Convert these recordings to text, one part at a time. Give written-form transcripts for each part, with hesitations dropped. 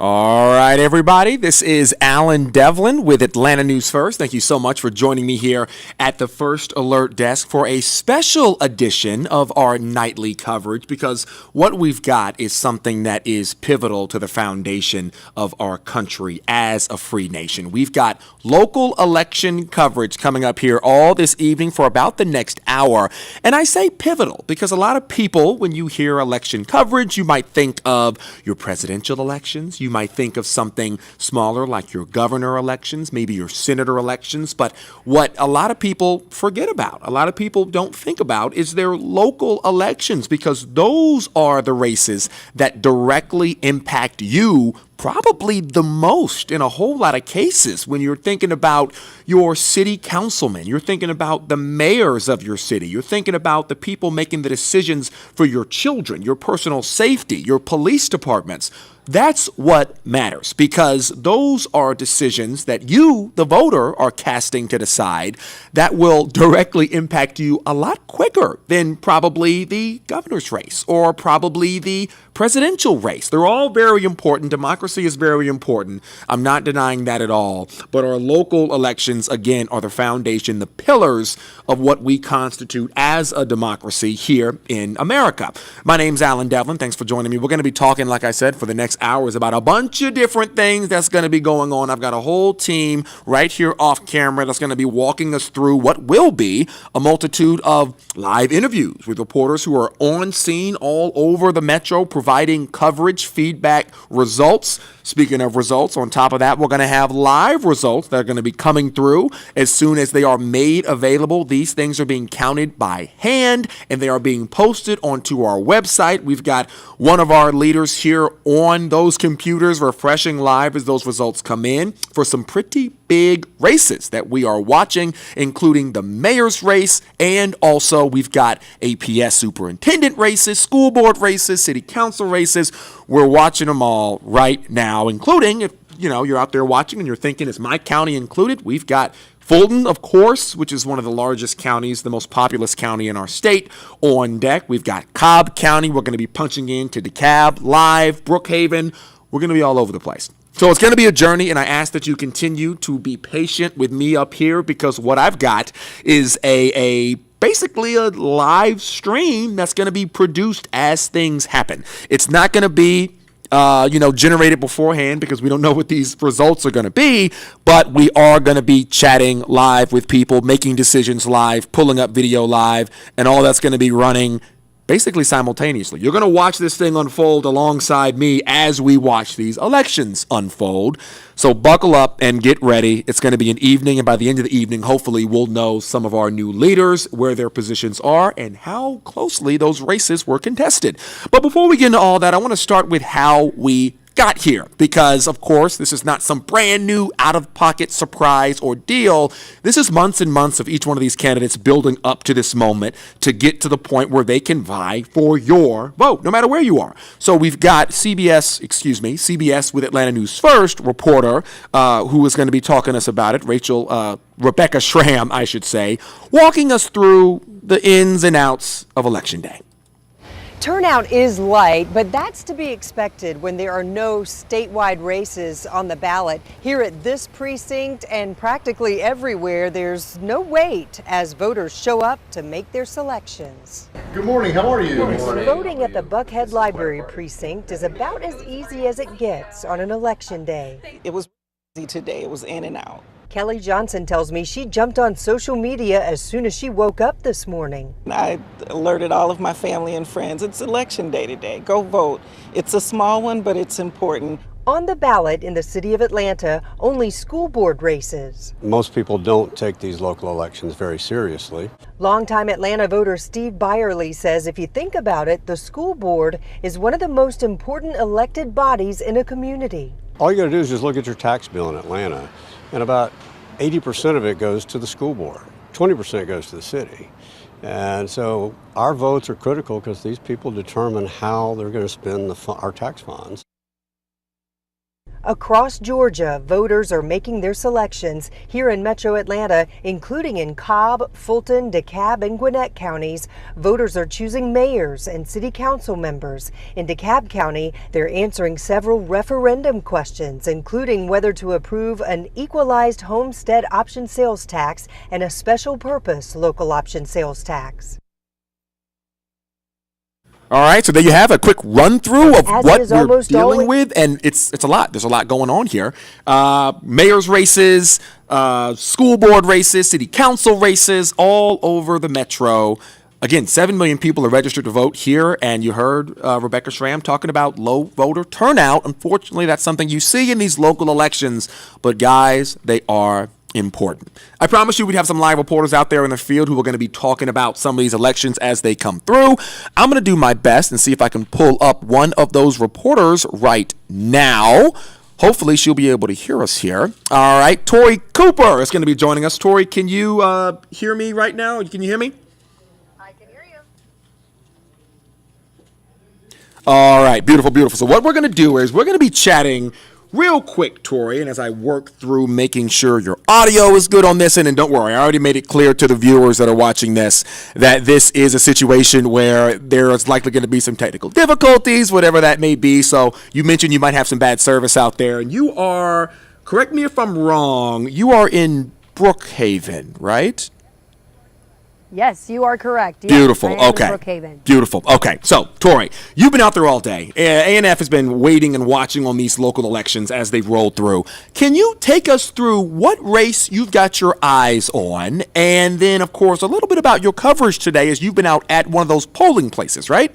All right, everybody. This is Allen Devlin with Atlanta News First. Thank you so much for joining me here at the First Alert Desk for a special edition of our nightly coverage, because what we've got is something that is pivotal to the foundation of our country as a free nation. We've got local election coverage coming up here all this evening for about the next hour. And I say pivotal because a lot of people, when you hear election coverage, you might think of your presidential elections. You might think of something smaller like your governor elections, maybe your senator elections. But what a lot of people forget about, a lot of people don't think about, is their local elections, because those are the races that directly impact you probably the most in a whole lot of cases. When you're thinking about your city councilmen, you're thinking about the mayors of your city, you're thinking about the people making the decisions for your children, your personal safety, your police departments. That's what matters, because those are decisions that you, the voter, are casting to decide that will directly impact you a lot quicker than probably the governor's race or probably the presidential race. They're all very important. Democracy is very important. I'm not denying that at all. But our local elections, again, are the foundation, the pillars of what we constitute as a democracy here in America. My name's Allen Devlin. Thanks for joining me. We're going to be talking, like I said, for the next hours about a bunch of different things that's going to be going on. I've got a whole team right here off camera that's going to be walking us through what will be a multitude of live interviews with reporters who are on scene all over the metro, providing coverage, feedback, results. Speaking of results, on top of that, we're going to have live results that are going to be coming through as soon as they are made available. These things are being counted by hand, and they are being posted onto our website. We've got one of our leaders here on those computers refreshing live as those results come in for some pretty big races that we are watching, including the mayor's race, and also we've got APS superintendent races, school board races, city council races. We're watching them all right now, including, if you're out there watching and you're thinking, is my county included? We've got Fulton, of course, which is one of the largest counties, the most populous county in our state, on deck. We've got DeKalb County. We're going to be punching into DeKalb live, Brook Haven. We're going to be all over the place. So it's going to be a journey, and I ask that you continue to be patient with me up here, because what I've got is basically a live stream that's going to be produced as things happen. It's not going to be generated beforehand, because we don't know what these results are going to be, but we are going to be chatting live with people, making decisions live, pulling up video live, and all that's going to be running basically simultaneously. You're going to watch this thing unfold alongside me as we watch these elections unfold. So buckle up and get ready. It's going to be an evening, and by the end of the evening, hopefully we'll know some of our new leaders, where their positions are, and how closely those races were contested. But before we get into all that, I want to start with how we got here, because of course this is not some brand new out-of-pocket surprise or deal. This is months and months of each one of these candidates building up to this moment to get to the point where they can vie for your vote, no matter where you are. So we've got CBS with Atlanta News First reporter who is going to be talking to us about it, Rebecca Schramm, I should say, walking us through the ins and outs of Election Day. Turnout is light, but that's to be expected when there are no statewide races on the ballot. Here at this precinct and practically everywhere, there's no wait as voters show up to make their selections. Good morning, how are you? Good morning. Voting at the Buckhead Library precinct is about as easy as it gets on an election day. It was easy today, it was in and out. Kelly Johnson tells me she jumped on social media as soon as she woke up this morning. I alerted all of my family and friends, it's election day today, go vote. It's a small one, but it's important. On the ballot in the city of Atlanta, only school board races. Most people don't take these local elections very seriously. Longtime Atlanta voter Steve Byerly says if you think about it, the school board is one of the most important elected bodies in a community. All you got to do is just look at your tax bill in Atlanta, and about 80% of it goes to the school board. 20% goes to the city. And so our votes are critical because these people determine how they're going to spend our tax funds. Across Georgia, voters are making their selections. Here in Metro Atlanta, including in Cobb, Fulton, DeKalb, and Gwinnett counties, voters are choosing mayors and city council members. In DeKalb County, they're answering several referendum questions, including whether to approve an equalized homestead option sales tax and a special purpose local option sales tax. All right, so there you have a quick run through of As what is we're almost dealing always- with, and it's a lot. There's a lot going on here. Mayor's races, school board races, city council races, all over the metro. Again, 7 million people are registered to vote here, and you heard Rebecca Schramm talking about low voter turnout. Unfortunately, that's something you see in these local elections, but guys, they are important. I promise you we'd have some live reporters out there in the field who are going to be talking about some of these elections as they come through. I'm going to do my best and see if I can pull up one of those reporters right now. Hopefully she'll be able to hear us here. All right, Tori Cooper is going to be joining us. Tori, can you hear me right now? Can you hear me? I can hear you. All right, beautiful, beautiful. So what we're going to do is we're going to be chatting real quick, Tori, and as I work through making sure your audio is good on this end, and don't worry, I already made it clear to the viewers that are watching this that this is a situation where there is likely going to be some technical difficulties, whatever that may be. So you mentioned you might have some bad service out there, and you are, correct me if I'm wrong, you are in Brook Haven, right? Yes, you are correct. Yes, Beautiful. I am in Okay. Brook Haven. Beautiful. Okay. So, Tori, you've been out there all day. ANF has been waiting and watching on these local elections as they've rolled through. Can you take us through what race you've got your eyes on? And then, of course, a little bit about your coverage today as you've been out at one of those polling places, right?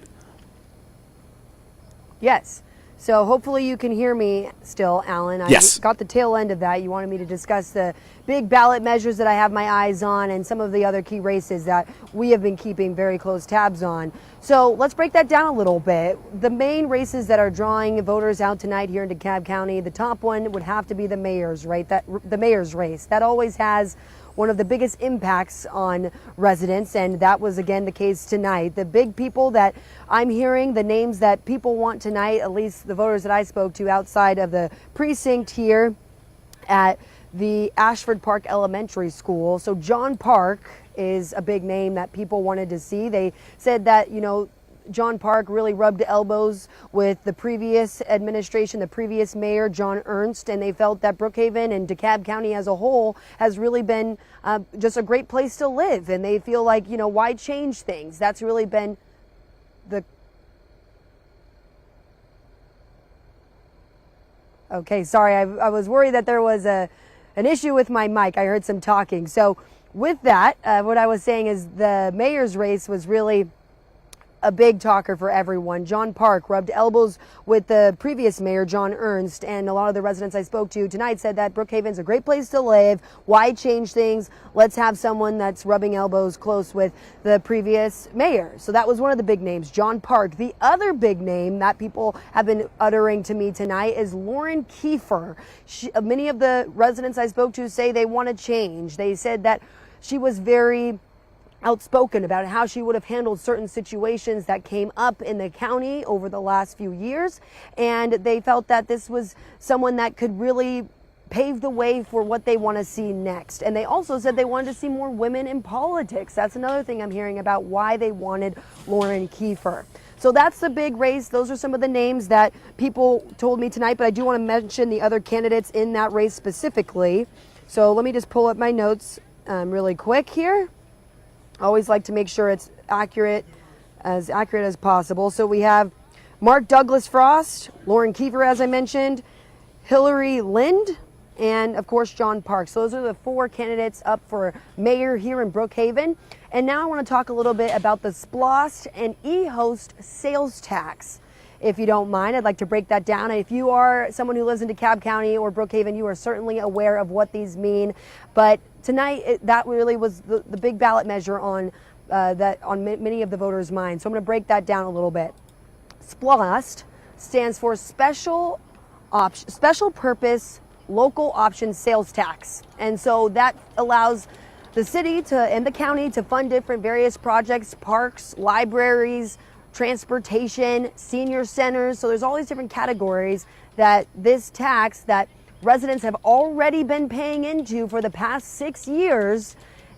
Yes. So hopefully you can hear me still, Alan. I Yes. got the tail end of that. You wanted me to discuss the big ballot measures that I have my eyes on and some of the other key races that we have been keeping very close tabs on. So let's break that down a little bit. The main races that are drawing voters out tonight here in DeKalb County, the top one would have to be the mayor's, right? The mayor's race. That always has one of the biggest impacts on residents, and that was again the case tonight. The big people that I'm hearing, the names that people want tonight, at least the voters that I spoke to outside of the precinct here at the Ashford Park Elementary School. So John Park is a big name that people wanted to see. They said that, you know, John Park really rubbed elbows with the previous administration, the previous mayor, John Ernst, and they felt that Brook Haven and DeKalb County as a whole has really been just a great place to live. And they feel like, you know, why change things? That's really been the... Okay, sorry, I was worried that there was an issue with my mic. I heard some talking. So with that, what I was saying is the mayor's race was really a big talker for everyone. John Park rubbed elbows with the previous mayor, John Ernst, and a lot of the residents I spoke to tonight said that Brook Haven's a great place to live. Why change things? Let's have someone that's rubbing elbows close with the previous mayor. So that was one of the big names, John Park. The other big name that people have been uttering to me tonight is Lauren Kiefer. Many of the residents I spoke to say they want to change. They said that she was very outspoken about how she would have handled certain situations that came up in the county over the last few years. And they felt that this was someone that could really pave the way for what they want to see next. And they also said they wanted to see more women in politics. That's another thing I'm hearing about why they wanted Lauren Kiefer. So that's the big race. Those are some of the names that people told me tonight, but I do want to mention the other candidates in that race specifically. So let me just pull up my notes really quick here. I always like to make sure it's accurate as possible. So we have Mark Douglas Frost, Lauren Kiefer, as I mentioned, Hillary Lind, and of course John Park. So those are the four candidates up for mayor here in Brook Haven. And now I want to talk a little bit about the SPLOST and e-host sales tax. If you don't mind, I'd like to break that down. And if you are someone who lives in DeKalb County or Brook Haven, you are certainly aware of what these mean. But tonight, that really was the big ballot measure on many of the voters' minds. So I'm going to break that down a little bit. SPLOST stands for Special Purpose Local Option Sales Tax. And so that allows the city and the county to fund different various projects, parks, libraries, transportation, senior centers. So there's all these different categories that this tax that residents have already been paying into for the past 6 years,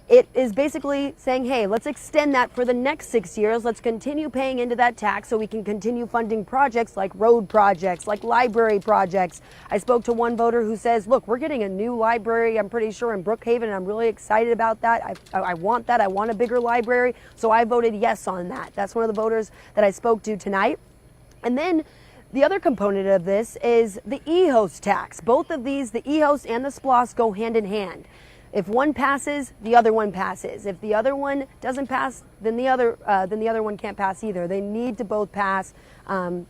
it is basically saying, hey, let's extend that for the next 6 years. Let's continue paying into that tax so we can continue funding projects like road projects, like library projects. I spoke to one voter who says, look, we're getting a new library, I'm pretty sure, in Brook Haven, and I'm really excited about that. I want that. I want a bigger library. So I voted yes on that. That's one of the voters that I spoke to tonight. And then the other component of this is the e-host tax. Both of these, the e-host and the SPLOST, go hand in hand. If one passes, the other one passes. If the other one doesn't pass, then the other one can't pass either. They need to both pass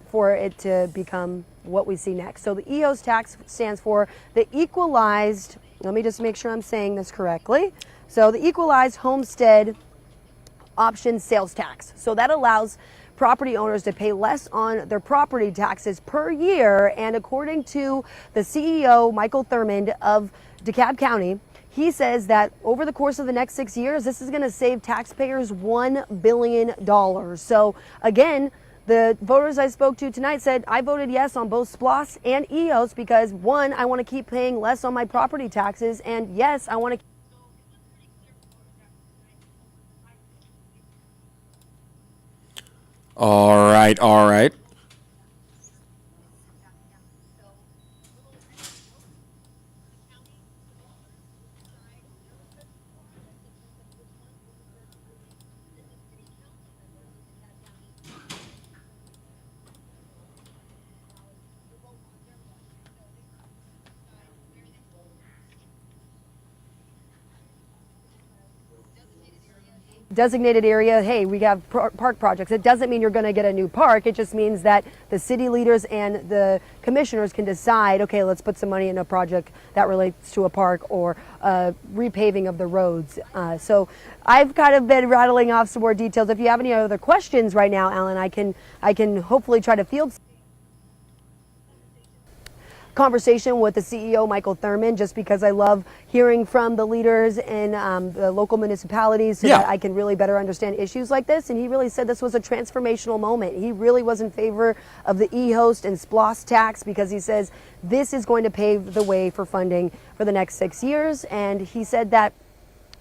for it to become what we see next. So the e-host tax stands for the equalized, let me just make sure I'm saying this correctly. So the equalized homestead option sales tax. So that allows property owners to pay less on their property taxes per year. And according to the CEO, Michael Thurmond of DeKalb County, he says that over the course of the next 6 years, this is going to save taxpayers $1 billion. So again, the voters I spoke to tonight said, I voted yes on both SPLOST and EOS because, one, I want to keep paying less on my property taxes, and yes, I want to. All right, all right. Designated area, hey, we have park projects. It doesn't mean you're going to get a new park. It just means that the city leaders and the commissioners can decide, okay, let's put some money in a project that relates to a park or repaving of the roads. So I've kind of been rattling off some more details. If you have any other questions right now, Alan, I can hopefully try to field conversation with the CEO, Michael Thurmond, just because I love hearing from the leaders in the local municipalities so that I can really better understand issues like this. And he really said this was a transformational moment. He really was in favor of the e-host and SPLOST tax because he says this is going to pave the way for funding for the next 6 years. And he said that,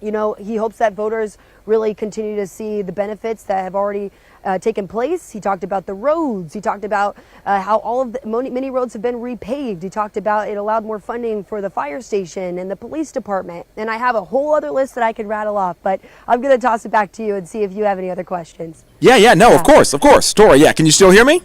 you know, he hopes that voters really continue to see the benefits that have already taken place. He talked about the roads. He talked about how all of the many roads have been repaved. He talked about it allowed more funding for the fire station and the police department. And I have a whole other list that I could rattle off, but I'm going to toss it back to you and see if you have any other questions. Of course. Tori, can you still hear me?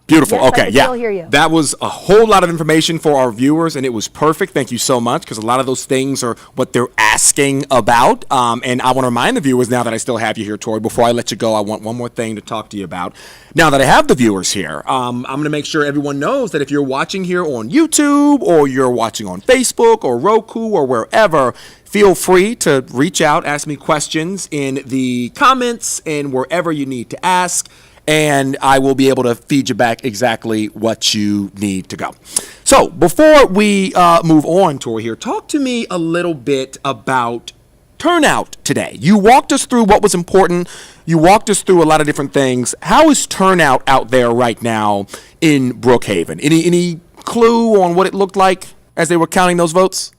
Beautiful. Yes, okay, I can still hear you. That was a whole lot of information for our viewers, and it was perfect. Thank you so much, because a lot of those things are what they're asking about. And I want to remind the viewers, now that I still have you here, Tori, before I let you go, I want one more thing to talk to you about. Now that I have the viewers here, I'm going to make sure everyone knows that if you're watching here on YouTube, or you're watching on Facebook, or Roku, or wherever, feel free to reach out, ask me questions in the comments, and wherever you need to ask. And I will be able to feed you back exactly what you need to go. So before we move on, Tori, here, talk to me a little bit about turnout today. You walked us through what was important. You walked us through a lot of different things. How is turnout out there right now in Brook Haven? Any clue on what it looked like as they were counting those votes?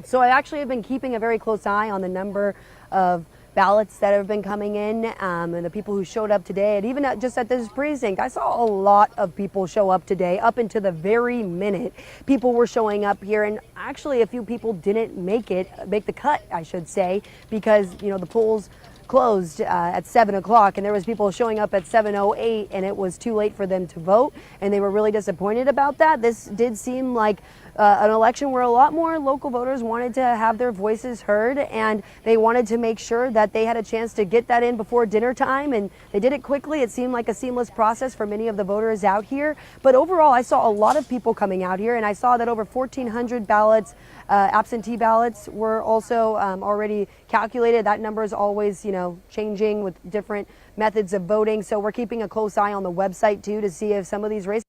So I actually have been keeping a very close eye on the number of ballots that have been coming in and the people who showed up today. And even just at this precinct, I saw a lot of people show up today, up into the very minute. People were showing up here, and actually a few people didn't make the cut, I should say, because, you know, the polls closed at 7 o'clock, and there was people showing up at 7:08, and it was too late for them to vote, and they were really disappointed about that. This did seem like an election where a lot more local voters wanted to have their voices heard, and they wanted to make sure that they had a chance to get that in before dinner time, and they did it quickly. It seemed like a seamless process for many of the voters out here. But overall, I saw a lot of people coming out here, and I saw that over 1,400 ballots, absentee ballots, were also already calculated. That number is always, you know, changing with different methods of voting. So we're keeping a close eye on the website too to see if some of these races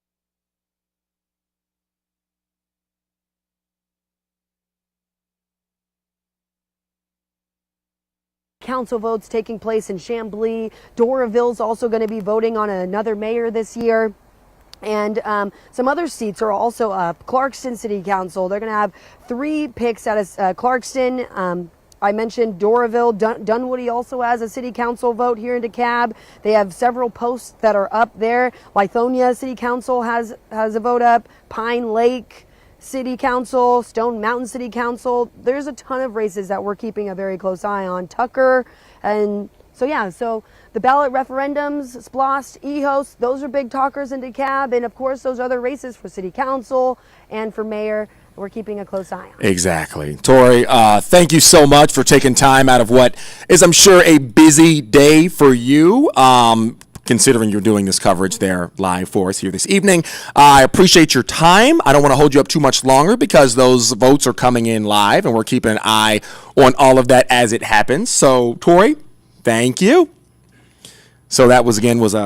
council votes taking place in Chamblee. Doraville's also going to be voting on another mayor this year. And some other seats are also up. Clarkston City Council, they're going to have 3 picks out of Clarkston. I mentioned Doraville. Dunwoody also has a city council vote here in DeKalb. They have several posts that are up there. Lithonia City Council has a vote up. Pine Lake City Council, Stone Mountain City Council. There's a ton of races that we're keeping a very close eye on. Tucker, and so the ballot referendums, SPLOST, EHOS, those are big talkers in DeKalb, and of course those other races for city council and for mayor, we're keeping a close eye on. Exactly. Tori, thank you so much for taking time out of what is, I'm sure, a busy day for you. Considering you're doing this coverage there live for us here this evening. I appreciate your time. I don't want to hold you up too much longer because those votes are coming in live and we're keeping an eye on all of that as it happens. So, Tori, thank you. So that was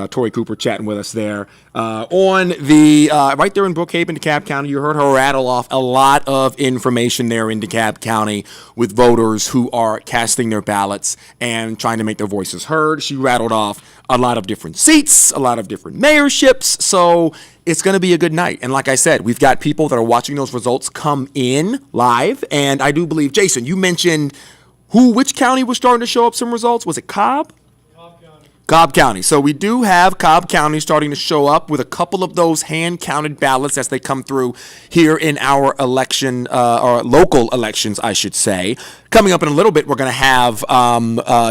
Tori Cooper chatting with us there on the right there in Brook Haven, DeKalb County. You heard her rattle off a lot of information there in DeKalb County with voters who are casting their ballots and trying to make their voices heard. She rattled off a lot of different seats, a lot of different mayorships. So it's going to be a good night. And like I said, we've got people that are watching those results come in live. And I do believe, Jason, you mentioned which county was starting to show up some results? Was it Cobb? Cobb County. So we do have Cobb County starting to show up with a couple of those hand-counted ballots as they come through here in our election, or local elections, I should say. Coming up in a little bit, we're going to have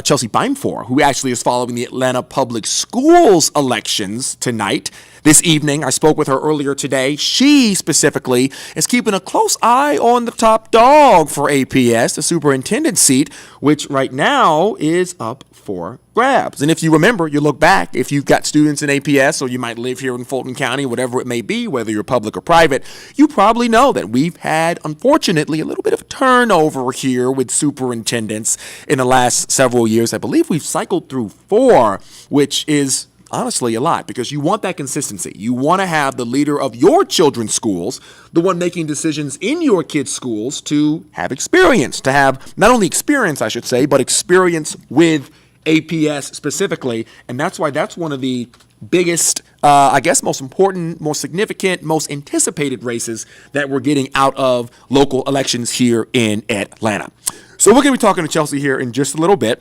Chelsea Beimfohr, who actually is following the Atlanta Public Schools elections tonight. This evening, I spoke with her earlier today. She specifically is keeping a close eye on the top dog for APS, the superintendent seat, which right now is up for grabs. And if you remember, you look back, if you've got students in APS or you might live here in Fulton County, whatever it may be, whether you're public or private, you probably know that we've had, unfortunately, a little bit of turnover here with superintendents in the last several years. I believe we've cycled through 4, which is honestly a lot, because you want that consistency. You want to have the leader of your children's schools, the one making decisions in your kids' schools, to have experience, to have not only experience, I should say, but experience with APS specifically. And that's why that's one of the biggest, most important, most significant, most anticipated races that we're getting out of local elections here in Atlanta. So we're going to be talking to Chelsea here in just a little bit.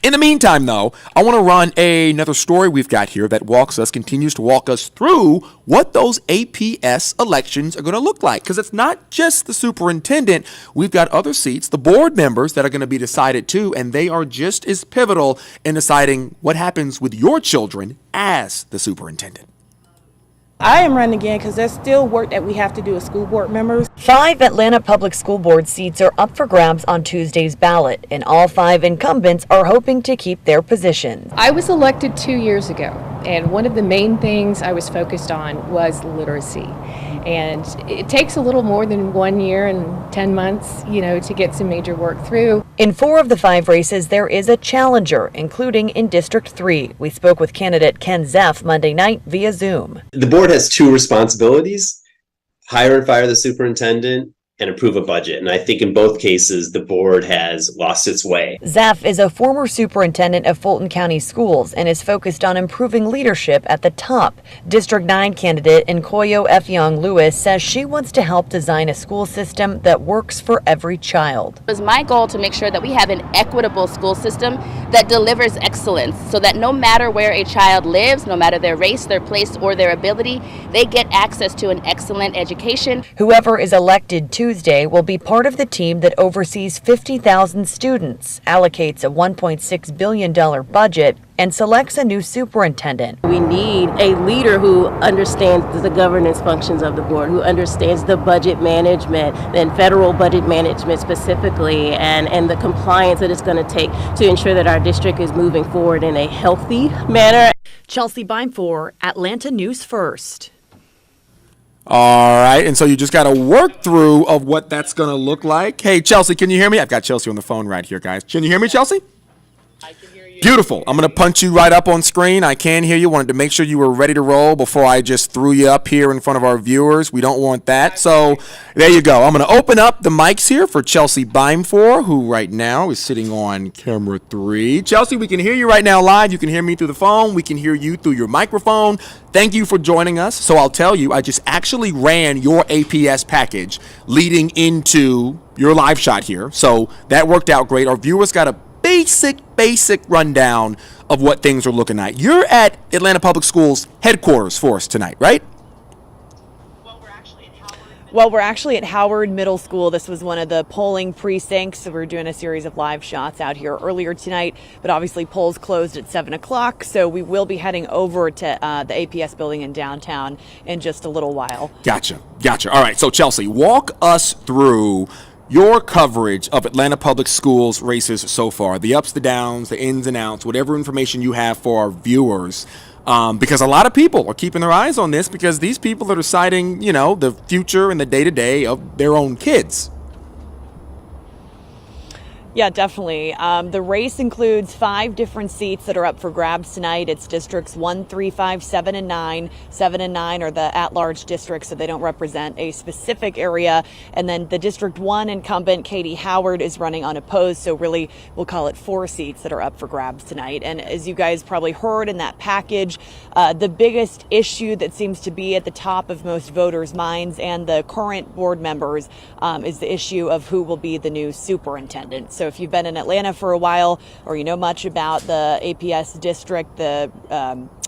In the meantime, though, I want to run another story we've got here that continues to walk us through what those APS elections are going to look like. Because it's not just the superintendent. We've got other seats, the board members, that are going to be decided too, and they are just as pivotal in deciding what happens with your children as the superintendent. I am running again because there's still work that we have to do as school board members. 5 Atlanta Public School Board seats are up for grabs on Tuesday's ballot, and all 5 incumbents are hoping to keep their positions. I was elected 2 years ago, and one of the main things I was focused on was literacy. And it takes a little more than 1 year and 10 months, to get some major work through. In 4 of the 5 races, there is a challenger, including in District 3. We spoke with candidate Ken Zeff Monday night via Zoom. The board has 2 responsibilities: hire and fire the superintendent and approve a budget. And I think in both cases, the board has lost its way. Zeff is a former superintendent of Fulton County Schools and is focused on improving leadership at the top. District 9 candidate Nkoyo Effiong Lewis says she wants to help design a school system that works for every child. It was my goal to make sure that we have an equitable school system that delivers excellence, so that no matter where a child lives, no matter their race, their place, or their ability, they get access to an excellent education. Whoever is elected Tuesday will be part of the team that oversees 50,000 students, allocates a $1.6 billion budget, and selects a new superintendent. We need a leader who understands the governance functions of the board, who understands the budget management and federal budget management specifically, and the compliance that it's going to take to ensure that our district is moving forward in a healthy manner. Chelsea Beimfohr, Atlanta News First. All right, and so you just got to work through of what that's going to look like. Hey, Chelsea, can you hear me? I've got Chelsea on the phone right here, guys. Can you hear me, Chelsea? I can hear you. Beautiful. I'm going to punch you right up on screen. I can hear you. Wanted to make sure you were ready to roll before I just threw you up here in front of our viewers. We don't want that. So there you go. I'm going to open up the mics here for Chelsea Beimfor, who right now is sitting on camera 3. Chelsea, we can hear you right now live. You can hear me through the phone. We can hear you through your microphone. Thank you for joining us. So I'll tell you, I just actually ran your APS package leading into your live shot here. So that worked out great. Our viewers got a basic rundown of what things are looking like. You're at Atlanta Public Schools headquarters for us tonight, right? Well, we're actually at Howard Middle School. This was one of the polling precincts. So we're doing a series of live shots out here earlier tonight, but obviously polls closed at 7 o'clock. So we will be heading over to the APS building in downtown in just a little while. Gotcha. All right. So Chelsea, walk us through your coverage of Atlanta Public Schools races so far, the ups, the downs, the ins and outs, whatever information you have for our viewers, because a lot of people are keeping their eyes on this because these people are deciding, the future and the day-to-day of their own kids. Yeah, definitely. The race includes 5 different seats that are up for grabs tonight. It's districts 1, 3, 5, 7, and 9. 7 and 9 are the at-large districts, so they don't represent a specific area. And then the District 1 incumbent, Katie Howard, is running unopposed, so really we'll call it 4 seats that are up for grabs tonight. And as you guys probably heard in that package, the biggest issue that seems to be at the top of most voters' minds and the current board members is the issue of who will be the new superintendent. So if you've been in Atlanta for a while or you know much about the APS district, the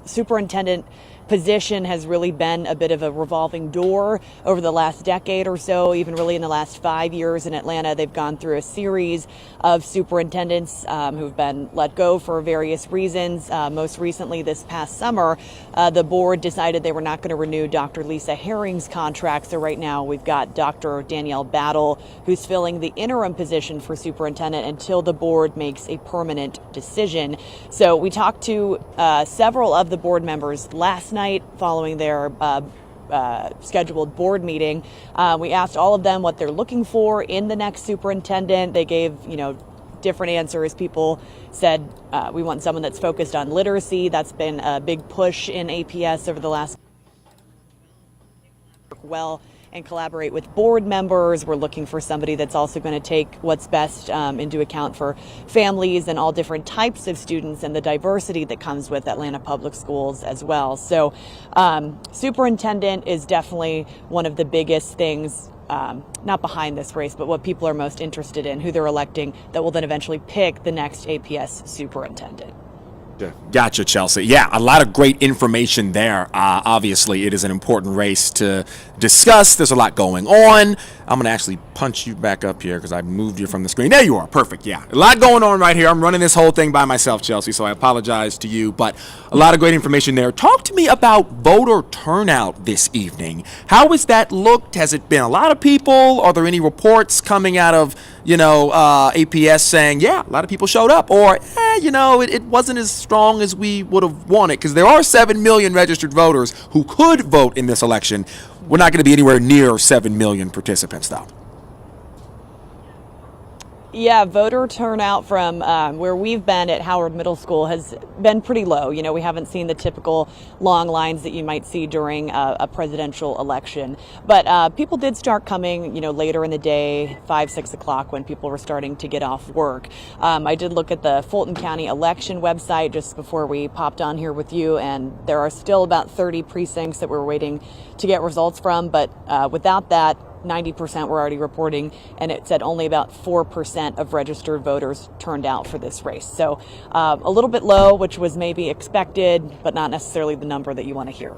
superintendent position has really been a bit of a revolving door over the last decade or so, even really in the last 5 years in Atlanta. They've gone through a series of superintendents who've been let go for various reasons. Most recently this past summer, the board decided they were not going to renew Dr. Lisa Herring's contract. So right now we've got Dr. Danielle Battle, who's filling the interim position for superintendent until the board makes a permanent decision. So we talked to several of the board members last night following their scheduled board meeting. We asked all of them what they're looking for in the next superintendent. They gave, different answers. People said we want someone that's focused on literacy. That's been a big push in APS over the last well and collaborate with board members. We're looking for somebody that's also going to take what's best into account for families and all different types of students and the diversity that comes with Atlanta Public Schools as well. So superintendent is definitely one of the biggest things, not behind this race, but what people are most interested in, who they're electing that will then eventually pick the next APS superintendent. Gotcha, Chelsea. Yeah, a lot of great information there. Obviously, it is an important race to discuss. There's a lot going on. I'm going to actually punch you back up here because I moved you from the screen. There you are. Perfect. Yeah, a lot going on right here. I'm running this whole thing by myself, Chelsea, so I apologize to you, but a lot of great information there. Talk to me about voter turnout this evening. How has that looked? Has it been a lot of people? Are there any reports coming out of, APS saying, yeah, a lot of people showed up, or, it wasn't as strong as we would have wanted? Because there are 7 million registered voters who could vote in this election. We're not going to be anywhere near 7 million participants, though. Yeah, voter turnout from where we've been at Howard Middle School has been pretty low. We haven't seen the typical long lines that you might see during a presidential election. But people did start coming, later in the day, 5, 6 o'clock, when people were starting to get off work. I did look at the Fulton County election website just before we popped on here with you, and there are still about 30 precincts that we're waiting to get results from. But without that, 90% were already reporting, and it said only about 4% of registered voters turned out for this race. So a little bit low, which was maybe expected, but not necessarily the number that you want to hear.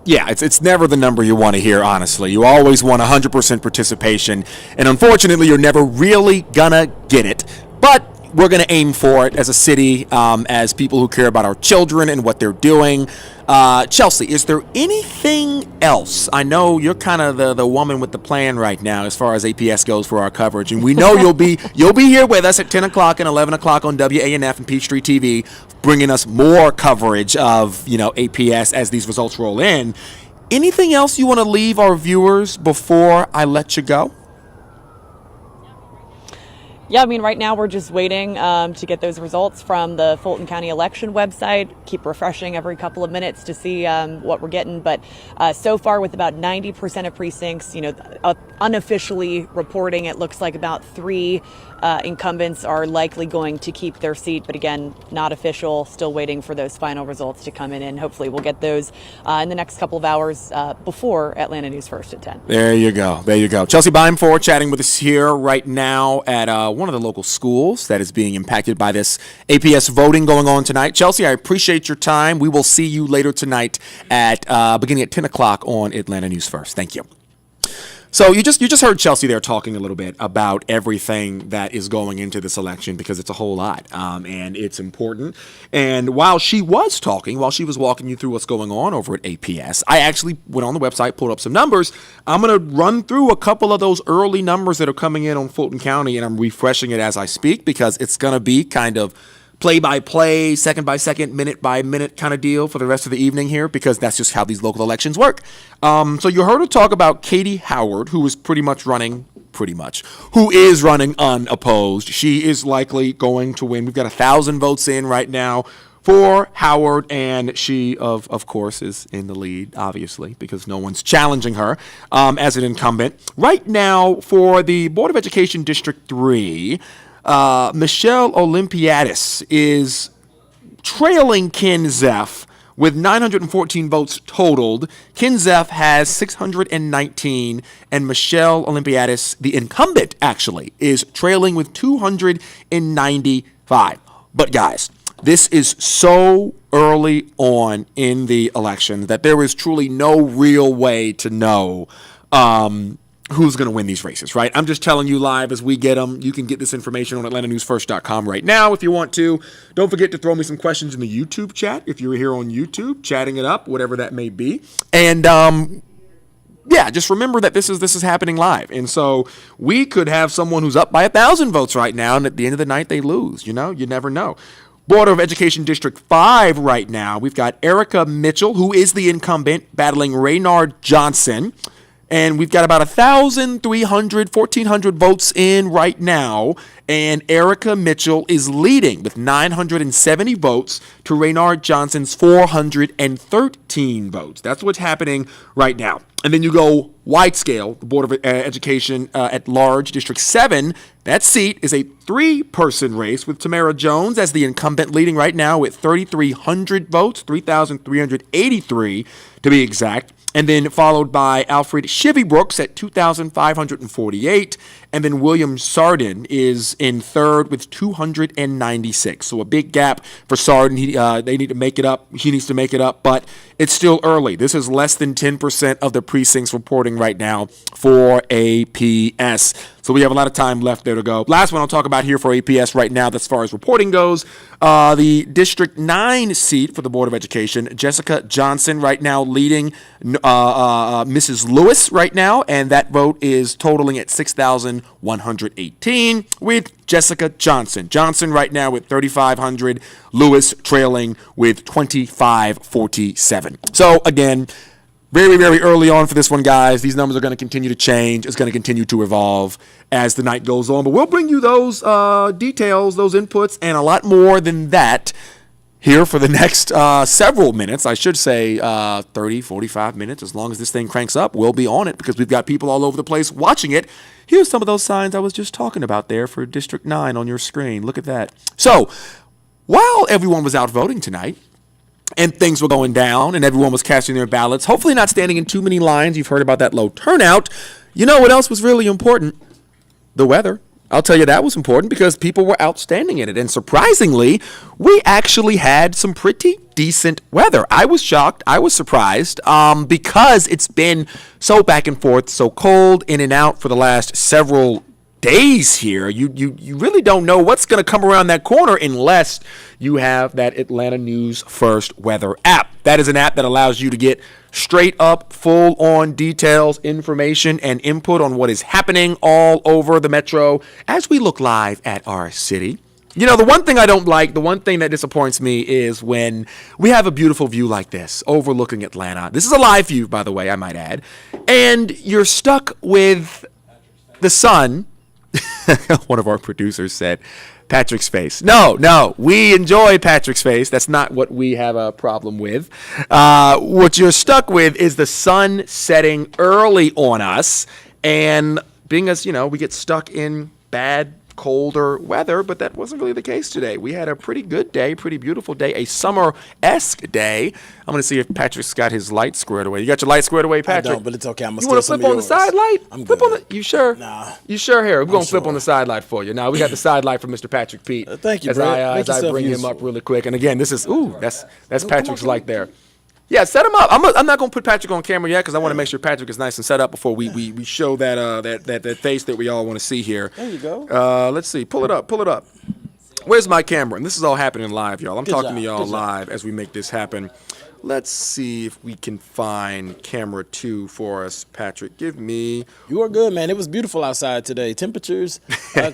Yeah, it's never the number you want to hear, honestly. You always want 100% participation, and unfortunately, you're never really gonna get it. But we're going to aim for it as a city, as people who care about our children and what they're doing. Chelsea, is there anything else? I know you're kind of the woman with the plan right now as far as APS goes for our coverage, and we know you'll be here with us at 10 o'clock and 11 o'clock on WANF and Peachtree TV, bringing us more coverage of APS as these results roll in. Anything else you want to leave our viewers before I let you go? Yeah, I mean, right now we're just waiting to get those results from the Fulton County election website. Keep refreshing every couple of minutes to see what we're getting. But so far, with about 90% of precincts, unofficially reporting, it looks like about 3 incumbents are likely going to keep their seat. But again, not official. Still waiting for those final results to come in, and hopefully we'll get those in the next couple of hours before Atlanta News First at 10. There you go. There you go. Chelsea Beimfor chatting with us here right now at one of the local schools that is being impacted by this APS voting going on tonight. Chelsea, I appreciate your time. We will see you later tonight at beginning at 10 o'clock on Atlanta News First. Thank you. So you just heard Chelsea there talking a little bit about everything that is going into this election, because it's a whole lot and it's important. And while she was talking, while she was walking you through what's going on over at APS, I actually went on the website, pulled up some numbers. I'm going to run through a couple of those early numbers that are coming in on Fulton County, and I'm refreshing it as I speak because it's going to be kind of play-by-play, second-by-second, minute-by-minute kind of deal for the rest of the evening here, because that's just how these local elections work. So you heard her talk about Katie Howard, who is who is running unopposed. She is likely going to win. We've got 1,000 votes in right now for Howard, and she, of course, is in the lead, obviously, because no one's challenging her as an incumbent. Right now, for the Board of Education District 3, Michelle Olympiadis is trailing Ken Zeff with 914 votes totaled. Ken Zeff has 619, and Michelle Olympiadis, the incumbent, actually, is trailing with 295. But guys, this is so early on in the election that there is truly no real way to know who's going to win these races, right? I'm just telling you live as we get them. You can get this information on AtlantaNewsFirst.com right now if you want to. Don't forget to throw me some questions in the YouTube chat if you're here on YouTube, chatting it up, whatever that may be. And just remember that this is happening live. And so we could have someone who's up by 1,000 votes right now, and at the end of the night they lose. You never know. Board of Education District 5 right now, we've got Erica Mitchell, who is the incumbent, battling Raynard Johnson. And we've got about 1,300 votes in right now. And Erica Mitchell is leading with 970 votes to Raynard Johnson's 413 votes. That's what's happening right now. And then you go wide scale, the Board of Education at large, District 7. That seat is a 3-person race with Tamara Jones as the incumbent, leading right now with 3,300 votes, 3,383 to be exact. And then followed by Alfred Chivy Brooks at 2,548. And then William Sardin is in third with 296. So a big gap for Sardin. They need to make it up. He needs to make it up, but it's still early. This is less than 10% of the precincts reporting right now for APS. So we have a lot of time left there to go. Last one I'll talk about here for APS right now, as far as reporting goes, the District 9 seat for the Board of Education, Jessica Johnson right now leading Mrs. Lewis right now, and that vote is totaling at 6,118 with Jessica Johnson. Johnson right now with 3,500, Lewis trailing with 2,547. So again, very, very early on for this one, guys. These numbers are going to continue to change. It's going to continue to evolve as the night goes on. But we'll bring you those details, those inputs, and a lot more than that here for the next several minutes. I should say 30, 45 minutes. As long as this thing cranks up, we'll be on it because we've got people all over the place watching it. Here's some of those signs I was just talking about there for District 9 on your screen. Look at that. So while everyone was out voting tonight, and things were going down, and everyone was casting their ballots, hopefully not standing in too many lines. You've heard about that low turnout. You know what else was really important? The weather. I'll tell you that was important because people were outstanding in it. And surprisingly, we actually had some pretty decent weather. I was shocked. I was surprised because it's been so back and forth, so cold in and out for the last several days here. You really don't know what's going to come around that corner unless you have that Atlanta News First weather app. That is an app that allows you to get straight up, full on details, information, and input on what is happening all over the metro as we look live at our city. You know, the one thing I don't like, the one thing that disappoints me is when we have a beautiful view like this overlooking Atlanta. This is a live view, by the way, I might add. And you're stuck with the sun One of our producers said, Patrick's face. No, we enjoy Patrick's face. That's not what we have a problem with. What you're stuck with is the sun setting early on us, and being as, we get stuck in bad, colder weather, but that wasn't really the case today. We had a pretty good day, pretty beautiful day, a summer-esque day. I'm going to see if Patrick's got his light squared away. You got your light squared away, Patrick? I don't, but it's okay. I'm going to You want to flip on the side light? I'm flip good. on the, you sure? Nah. You sure here? We're going to flip sure. on the side light for you. Now, we got the side light from Mr. Patrick Pete. Thank you, as Brett. I, Make as I yourself bring him useful. up really quick. And again, this is, that's Patrick's light there. Yeah, set him up. I'm not going to put Patrick on camera yet because I want to make sure Patrick is nice and set up before we show that face that we all want to see here. There you go. Let's see. Pull it up. Where's my camera? And this is all happening live, y'all. I'm talking to y'all Good job. live as we make this happen. Let's see if we can find camera 2 for us, Patrick. Give me. You are good, man. It was beautiful outside today. Temperatures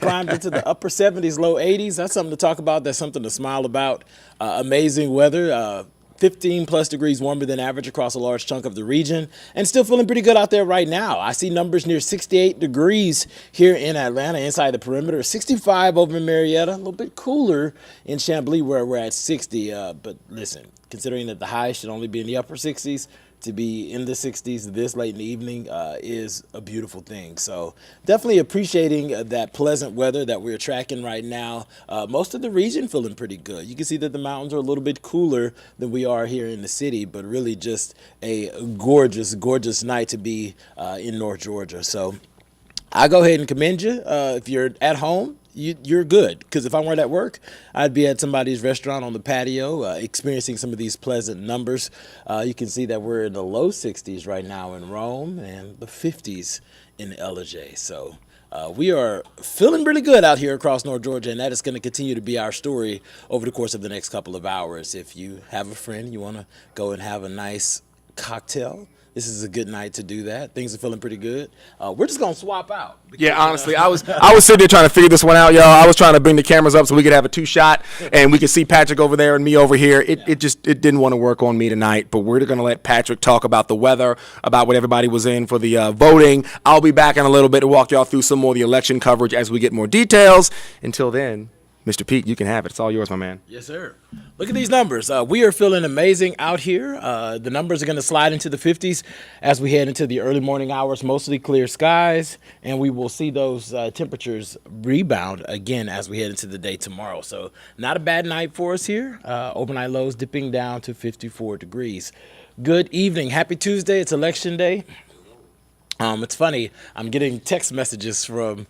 climbed into the upper 70s, low 80s. That's something to talk about. That's something to smile about. Amazing weather. 15 plus degrees warmer than average across a large chunk of the region, and still feeling pretty good out there right now. I see numbers near 68 degrees here in Atlanta inside the perimeter, 65 over in Marietta, a little bit cooler in Chamblee where we're at 60. But listen, considering that the high should only be in the upper 60s, to be in the 60s this late in the evening is a beautiful thing. So definitely appreciating that pleasant weather that we're tracking right now. Most of the region feeling pretty good. You can see that the mountains are a little bit cooler than we are here in the city, but really just a gorgeous, gorgeous night to be in North Georgia. So I go ahead and commend you. If you're at home, you're good, because if I weren't at work, I'd be at somebody's restaurant on the patio experiencing some of these pleasant numbers. You can see that we're in the low 60s right now in Rome and the 50s in LJ. So we are feeling really good out here across North Georgia, and that is going to continue to be our story over the course of the next couple of hours. If you have a friend, you want to go and have a nice cocktail, this is a good night to do that. Things are feeling pretty good. We're just gonna swap out. Yeah, honestly, I was sitting there trying to figure this one out, y'all. I was trying to bring the cameras up so we could have a 2-shot, and we could see Patrick over there and me over here. It didn't want to work on me tonight, but we're gonna let Patrick talk about the weather, about what everybody was in for the voting. I'll be back in a little bit to walk y'all through some more of the election coverage as we get more details. Until then, Mr. Pete, you can have it. It's all yours, my man. Yes, sir. Look at these numbers. We are feeling amazing out here. The numbers are going to slide into the 50s as we head into the early morning hours, mostly clear skies, and we will see those temperatures rebound again as we head into the day tomorrow. So not a bad night for us here. Overnight lows dipping down to 54 degrees. Good evening. Happy Tuesday. It's election day. It's funny. I'm getting text messages from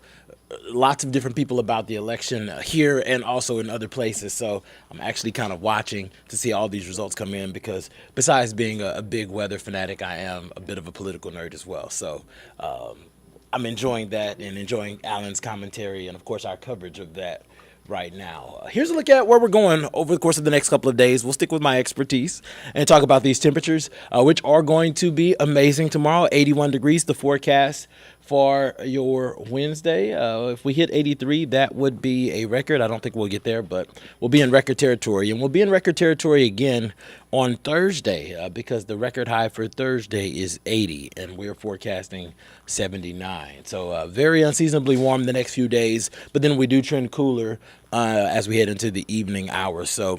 lots of different people about the election here and also in other places. So I'm actually kind of watching to see all these results come in, because besides being a big weather fanatic, I am a bit of a political nerd as well. So I'm enjoying that and enjoying Alan's commentary and, of course, our coverage of that right now. Here's a look at where we're going over the course of the next couple of days. We'll stick with my expertise and talk about these temperatures, which are going to be amazing tomorrow. 81 degrees, the forecast for your Wednesday. If we hit 83, that would be a record. I don't think we'll get there, but we'll be in record territory. And we'll be in record territory again on Thursday, because the record high for Thursday is 80, and we're forecasting 79. So very unseasonably warm the next few days, but then we do trend cooler as we head into the evening hours. So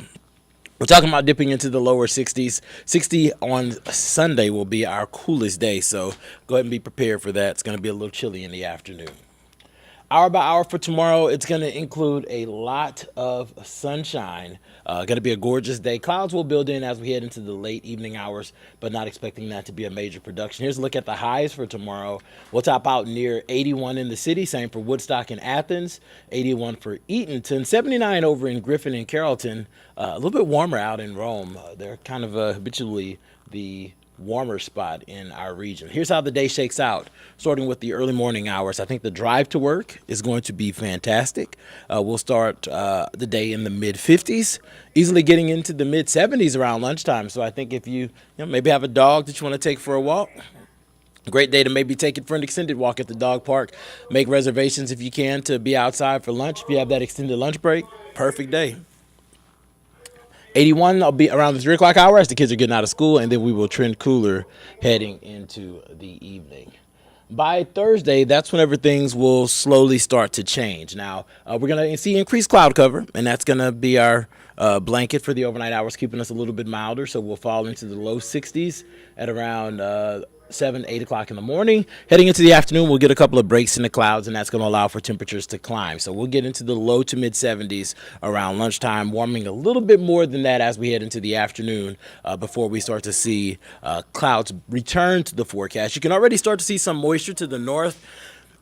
we're talking about dipping into the lower 60s. 60 on Sunday will be our coolest day, so go ahead and be prepared for that. It's going to be a little chilly in the afternoon. Hour by hour for tomorrow, it's going to include a lot of sunshine. Going to be a gorgeous day. Clouds will build in as we head into the late evening hours, but not expecting that to be a major production. Here's a look at the highs for tomorrow. We'll top out near 81 in the city, same for Woodstock and Athens, 81 for Eatonton, 79 over in Griffin and Carrollton, a little bit warmer out in Rome. They're kind of habitually the warmer spot in our region. Here's how the day shakes out, starting with the early morning hours. I think the drive to work is going to be fantastic. We'll start the day in the mid-50s, easily getting into the mid-70s around lunchtime. So I think if you maybe have a dog that you want to take for a walk, great day to maybe take it for an extended walk at the dog park. Make reservations if you can to be outside for lunch. If you have that extended lunch break, perfect day. 81, I'll be around the 3 o'clock hour as the kids are getting out of school, and then we will trend cooler heading into the evening. By Thursday, that's whenever things will slowly start to change. Now, we're going to see increased cloud cover, and that's going to be our blanket for the overnight hours, keeping us a little bit milder. So we'll fall into the low 60s at around 7, 8 o'clock in the morning. Heading into the afternoon, we'll get a couple of breaks in the clouds, and that's going to allow for temperatures to climb. So we'll get into the low to mid 70s around lunchtime, warming a little bit more than that as we head into the afternoon before we start to see clouds return to the forecast. You can already start to see some moisture to the north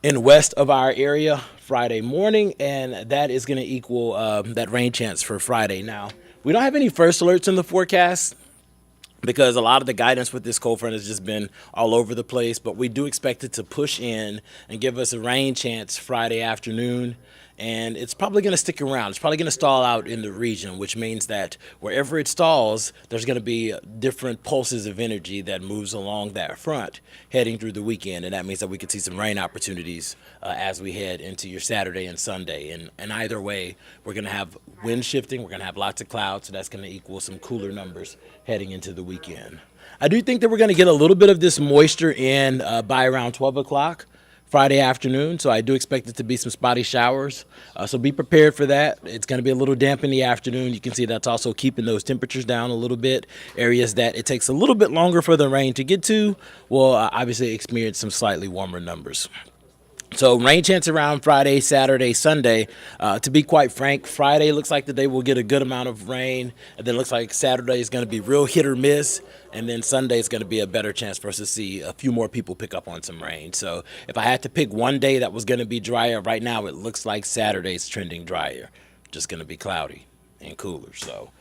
and west of our area Friday morning, and that is going to equal that rain chance for Friday. Now, we don't have any first alerts in the forecast, because a lot of the guidance with this cold front has just been all over the place, but we do expect it to push in and give us a rain chance Friday afternoon, and it's probably going to stick around. It's probably going to stall out in the region, which means that wherever it stalls, there's going to be different pulses of energy that moves along that front heading through the weekend, and that means that we could see some rain opportunities as we head into your Saturday and Sunday. And either way, we're going to have wind shifting, we're going to have lots of clouds, so that's going to equal some cooler numbers heading into the weekend. I do think that we're going to get a little bit of this moisture in by around 12 o'clock Friday afternoon, so I do expect it to be some spotty showers. So be prepared for that. It's going to be a little damp in the afternoon. You can see that's also keeping those temperatures down a little bit. Areas that it takes a little bit longer for the rain to get to will obviously experience some slightly warmer numbers. So rain chance around Friday, Saturday, Sunday. To be quite frank, Friday looks like that they will get a good amount of rain, and then it looks like Saturday is going to be real hit or miss, and then Sunday is going to be a better chance for us to see a few more people pick up on some rain. So if I had to pick one day that was going to be drier, right now it looks like Saturday's trending drier, just going to be cloudy and cooler. So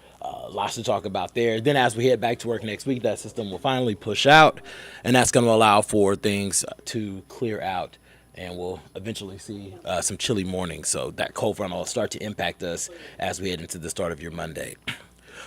lots to talk about there. Then as we head back to work next week, that system will finally push out, and that's going to allow for things to clear out, and we'll eventually see some chilly mornings. So that cold front will start to impact us as we head into the start of your Monday.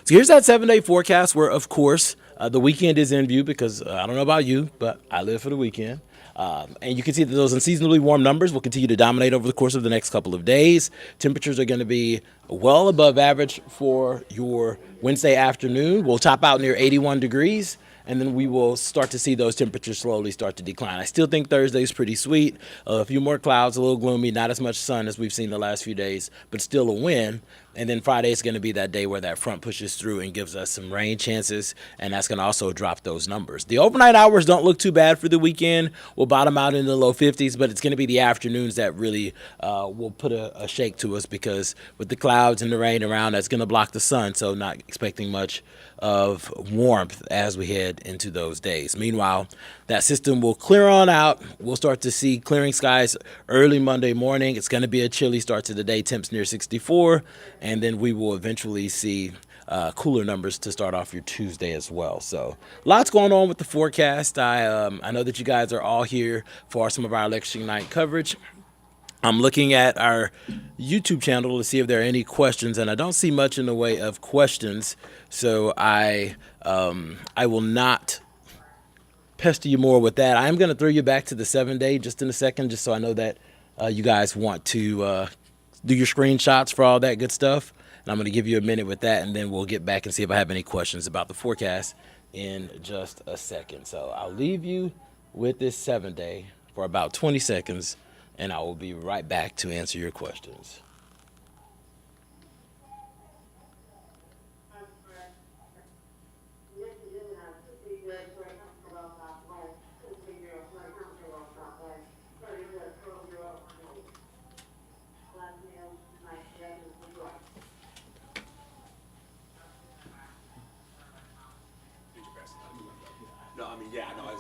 So here's that 7-day forecast where, of course, the weekend is in view, because I don't know about you, but I live for the weekend. And you can see that those unseasonably warm numbers will continue to dominate over the course of the next couple of days. Temperatures are going to be well above average for your Wednesday afternoon. We'll top out near 81 degrees. And then we will start to see those temperatures slowly start to decline. I still think Thursday is pretty sweet. A few more clouds, a little gloomy, not as much sun as we've seen the last few days, but still a win. And then Friday is going to be that day where that front pushes through and gives us some rain chances, and that's going to also drop those numbers. The overnight hours don't look too bad for the weekend. We'll bottom out in the low 50s, but it's going to be the afternoons that really will put a shake to us, because with the clouds and the rain around, that's going to block the sun, so not expecting much of warmth as we head into those days. Meanwhile, that system will clear on out. We'll start to see clearing skies early Monday morning. It's going to be a chilly start to the day, temps near 64, and then we will eventually see cooler numbers to start off your Tuesday as well. So lots going on with the forecast. I know that you guys are all here for some of our election night coverage. I'm looking at our YouTube channel to see if there are any questions, and I don't see much in the way of questions, so I will not pester you more with that. I'm going to throw you back to the 7-day just in a second, just so I know that you guys want to do your screenshots for all that good stuff, and I'm going to give you a minute with that, and then we'll get back and see if I have any questions about the forecast in just a second. So I'll leave you with this 7-day for about 20 seconds, and I will be right back to answer your questions. No, I mean, yeah, no, I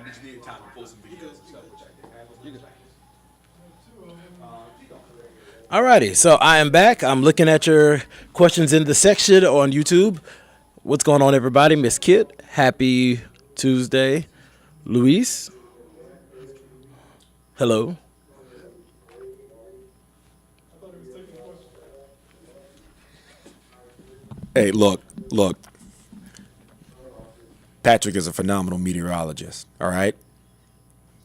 just needed time to pull some videos and stuff. Alrighty, so I am back. I'm looking at your questions in the section on YouTube. What's going on, everybody? Miss Kit, happy Tuesday. Luis, hello. Hey, look. Patrick is a phenomenal meteorologist, all right?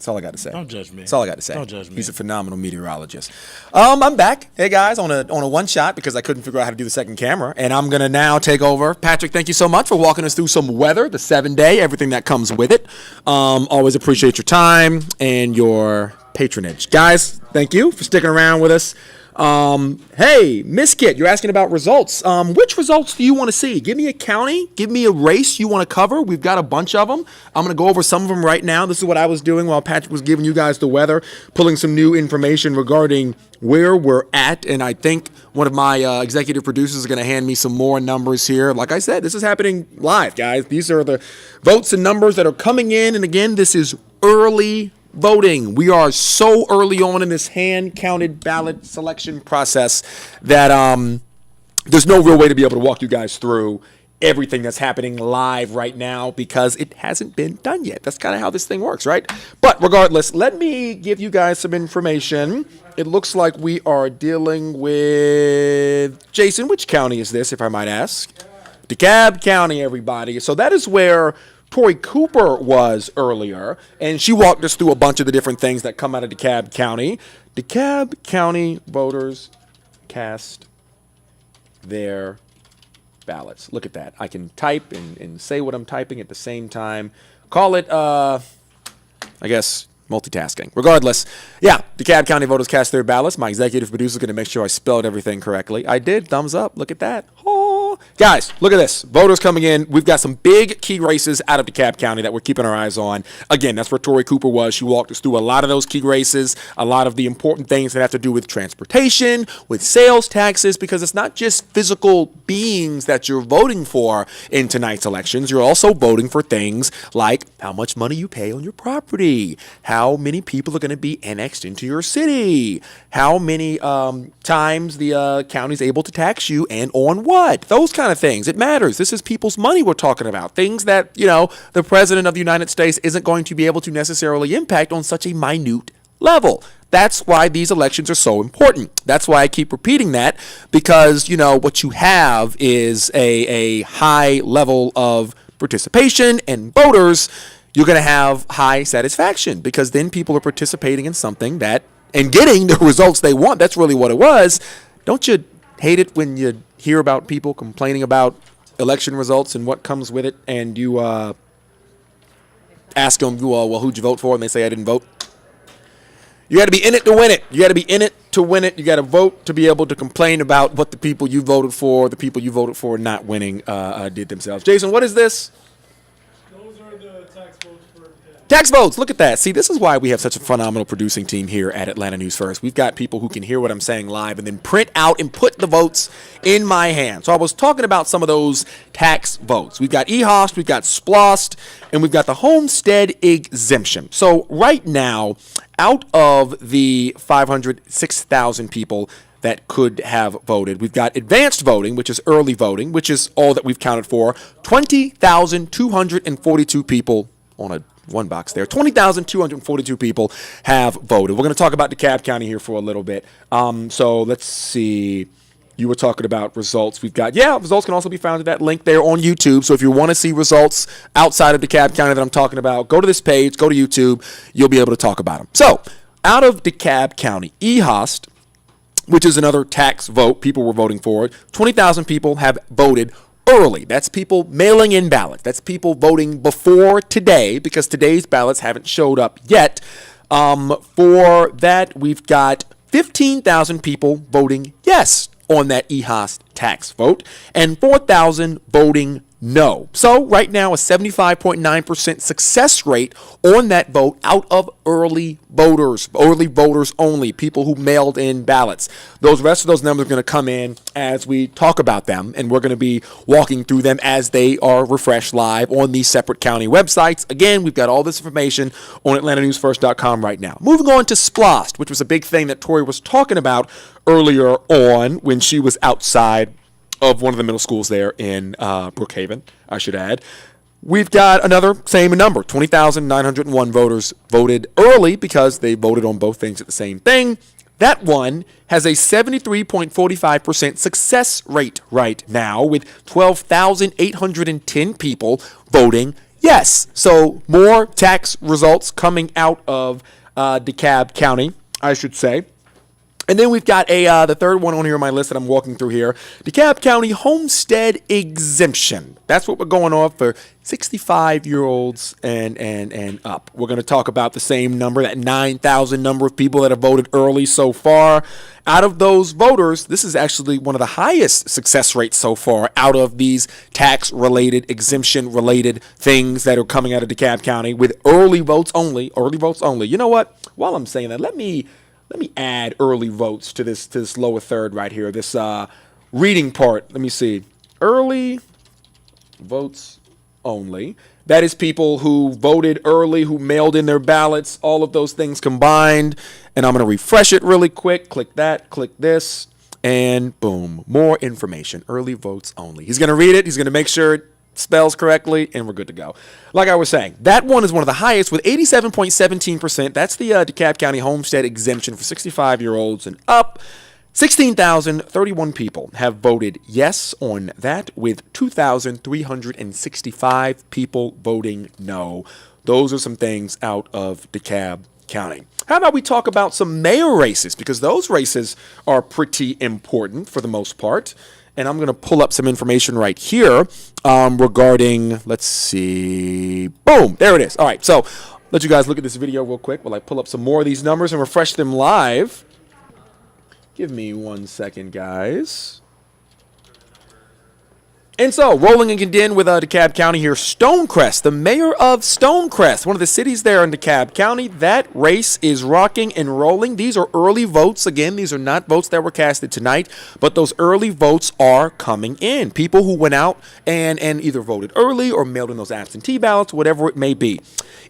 That's all I got to say. Don't judge me. That's all I got to say. Don't judge me. He's a phenomenal meteorologist. I'm back. Hey guys, on a one shot because I couldn't figure out how to do the second camera, and I'm gonna now take over. Patrick, thank you so much for walking us through some weather, the 7-day, everything that comes with it. Always appreciate your time and your patronage, guys. Thank you for sticking around with us. Hey, Miss Kit, you're asking about results. Which results do you want to see? Give me a county, give me a race you want to cover. We've got a bunch of them. I'm going to go over some of them right now. This is what I was doing while Patrick was giving you guys the weather, pulling some new information regarding where we're at. And I think one of my executive producers is going to hand me some more numbers here. Like I said, this is happening live, guys. These are the votes and numbers that are coming in. And again, this is early voting. We are so early on in this hand-counted ballot selection process that there's no real way to be able to walk you guys through everything that's happening live right now because it hasn't been done yet. That's kind of how this thing works, right? But regardless, let me give you guys some information. It looks like we are dealing with, Jason, which county is this, if I might ask? DeKalb County, everybody. So that is where Tori Cooper was earlier, and she walked us through a bunch of the different things that come out of DeKalb County. DeKalb County voters cast their ballots. Look at that. I can type and say what I'm typing at the same time. Call it, I guess, multitasking. Regardless, yeah, DeKalb County voters cast their ballots. My executive producer is going to make sure I spelled everything correctly. I did. Thumbs up. Look at that. Oh. Guys, look at this. Voters coming in. We've got some big key races out of DeKalb County that we're keeping our eyes on. Again, that's where Tori Cooper was. She walked us through a lot of those key races, a lot of the important things that have to do with transportation, with sales taxes, because it's not just physical beings that you're voting for in tonight's elections. You're also voting for things like how much money you pay on your property, how many people are going to be annexed into your city, how many times the county's able to tax you and on what. Those kind of things. It matters. This is people's money we're talking about. Things that, you know, the president of the United States isn't going to be able to necessarily impact on such a minute level. That's why these elections are so important. That's why I keep repeating that, because, you know, what you have is a high level of participation and voters. You're going to have high satisfaction because then people are participating in something that and getting the results they want. That's really what it was. Don't you hate it when you hear about people complaining about election results and what comes with it, and you ask them, well, who'd you vote for? And they say, I didn't vote. You got to be in it to win it. You got to be in it to win it. You got to vote to be able to complain about what the people you voted for, not winning, did themselves. Jason, what is this? Those are the tax votes for tax votes. Look at that. See, this is why we have such a phenomenal producing team here at Atlanta News First. We've got people who can hear what I'm saying live and then print out and put the votes in my hand. So I was talking about some of those tax votes. We've got EHOST, we've got SPLOST, and we've got the homestead exemption. So right now, out of the 506,000 people that could have voted, we've got advanced voting, which is early voting, which is all that we've counted for, 20,242 people on a one box there. 20,242 people have voted. We're going to talk about DeKalb County here for a little bit. So let's see. You were talking about results. We've got, results can also be found at that link there on YouTube. So if you want to see results outside of DeKalb County that I'm talking about, go to this page, go to YouTube. You'll be able to talk about them. So out of DeKalb County, EHOST, which is another tax vote, people were voting for it, 20,000 people have voted early. That's people mailing in ballots. That's people voting before today because today's ballots haven't showed up yet. For that, we've got 15,000 people voting yes on that EHOST tax vote and 4,000 voting no. So right now a 75.9% success rate on that vote out of early voters only, people who mailed in ballots. Those rest of those numbers are going to come in as we talk about them, and we're going to be walking through them as they are refreshed live on these separate county websites. Again, we've got all this information on AtlantaNewsFirst.com right now. Moving on to SPLOST, which was a big thing that Tori was talking about earlier on when she was outside of one of the middle schools there in Brook Haven, I should add. We've got another same number, 20,901 voters voted early because they voted on both things at the same thing. That one has a 73.45% success rate right now with 12,810 people voting Yes. So more tax results coming out of DeKalb County, I should say. And then we've got the third one on here on my list that I'm walking through here. DeKalb County homestead exemption. That's what we're going off for 65-year-olds and up. We're going to talk about the same number, that 9,000 number of people that have voted early so far. Out of those voters, this is actually one of the highest success rates so far out of these tax-related, exemption-related things that are coming out of DeKalb County with early votes only. Early votes only. You know what? While I'm saying that, let me add early votes to this lower third right here, this reading part. Let me see. Early votes only. That is people who voted early, who mailed in their ballots, all of those things combined. And I'm going to refresh it really quick. Click that, click this, and boom, more information. Early votes only. He's going to read it. He's going to make sure it spells correctly, and we're good to go. Like I was saying, that one is one of the highest with 87.17%. That's the DeKalb County homestead exemption for 65-year-olds and up. 16,031 people have voted yes on that, with 2,365 people voting no. Those are some things out of DeKalb County. How about we talk about some mayor races, because those races are pretty important for the most part. And I'm going to pull up some information right here regarding, let's see, boom, there it is. All right, so let you guys look at this video real quick while I pull up some more of these numbers and refresh them live. Give me 1 second, guys. And so, rolling again with DeKalb County here, Stonecrest, the mayor of Stonecrest, one of the cities there in DeKalb County. That race is rocking and rolling. These are early votes. Again, these are not votes that were casted tonight, but those early votes are coming in. People who went out and either voted early or mailed in those absentee ballots, whatever it may be.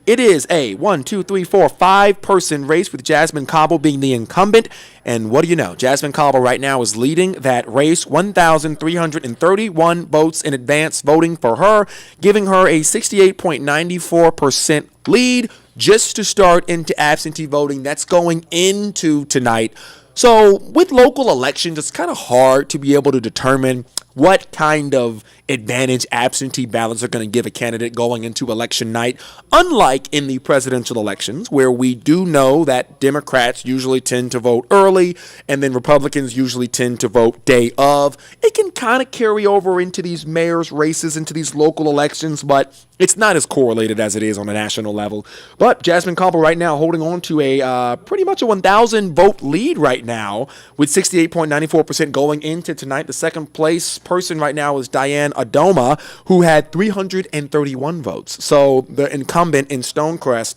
It is a 5-person race with Jasmine Cobble being the incumbent. And what do you know? Jasmine Cobble right now is leading that race, 1,331 votes in advance voting for her, giving her a 68.94% lead just to start into absentee voting. That's going into tonight. So with local elections, it's kind of hard to be able to determine what kind of advantage absentee ballots are going to give a candidate going into election night, unlike in the presidential elections, where we do know that Democrats usually tend to vote early and then Republicans usually tend to vote day of. It can kind of carry over into these mayor's races, into these local elections, but it's not as correlated as it is on a national level. But Jasmine Cobble right now holding on to a pretty much a 1,000 vote lead right now, with 68.94% going into tonight. The second place person right now is Diane Adoma, who had 331 votes. So the incumbent in Stonecrest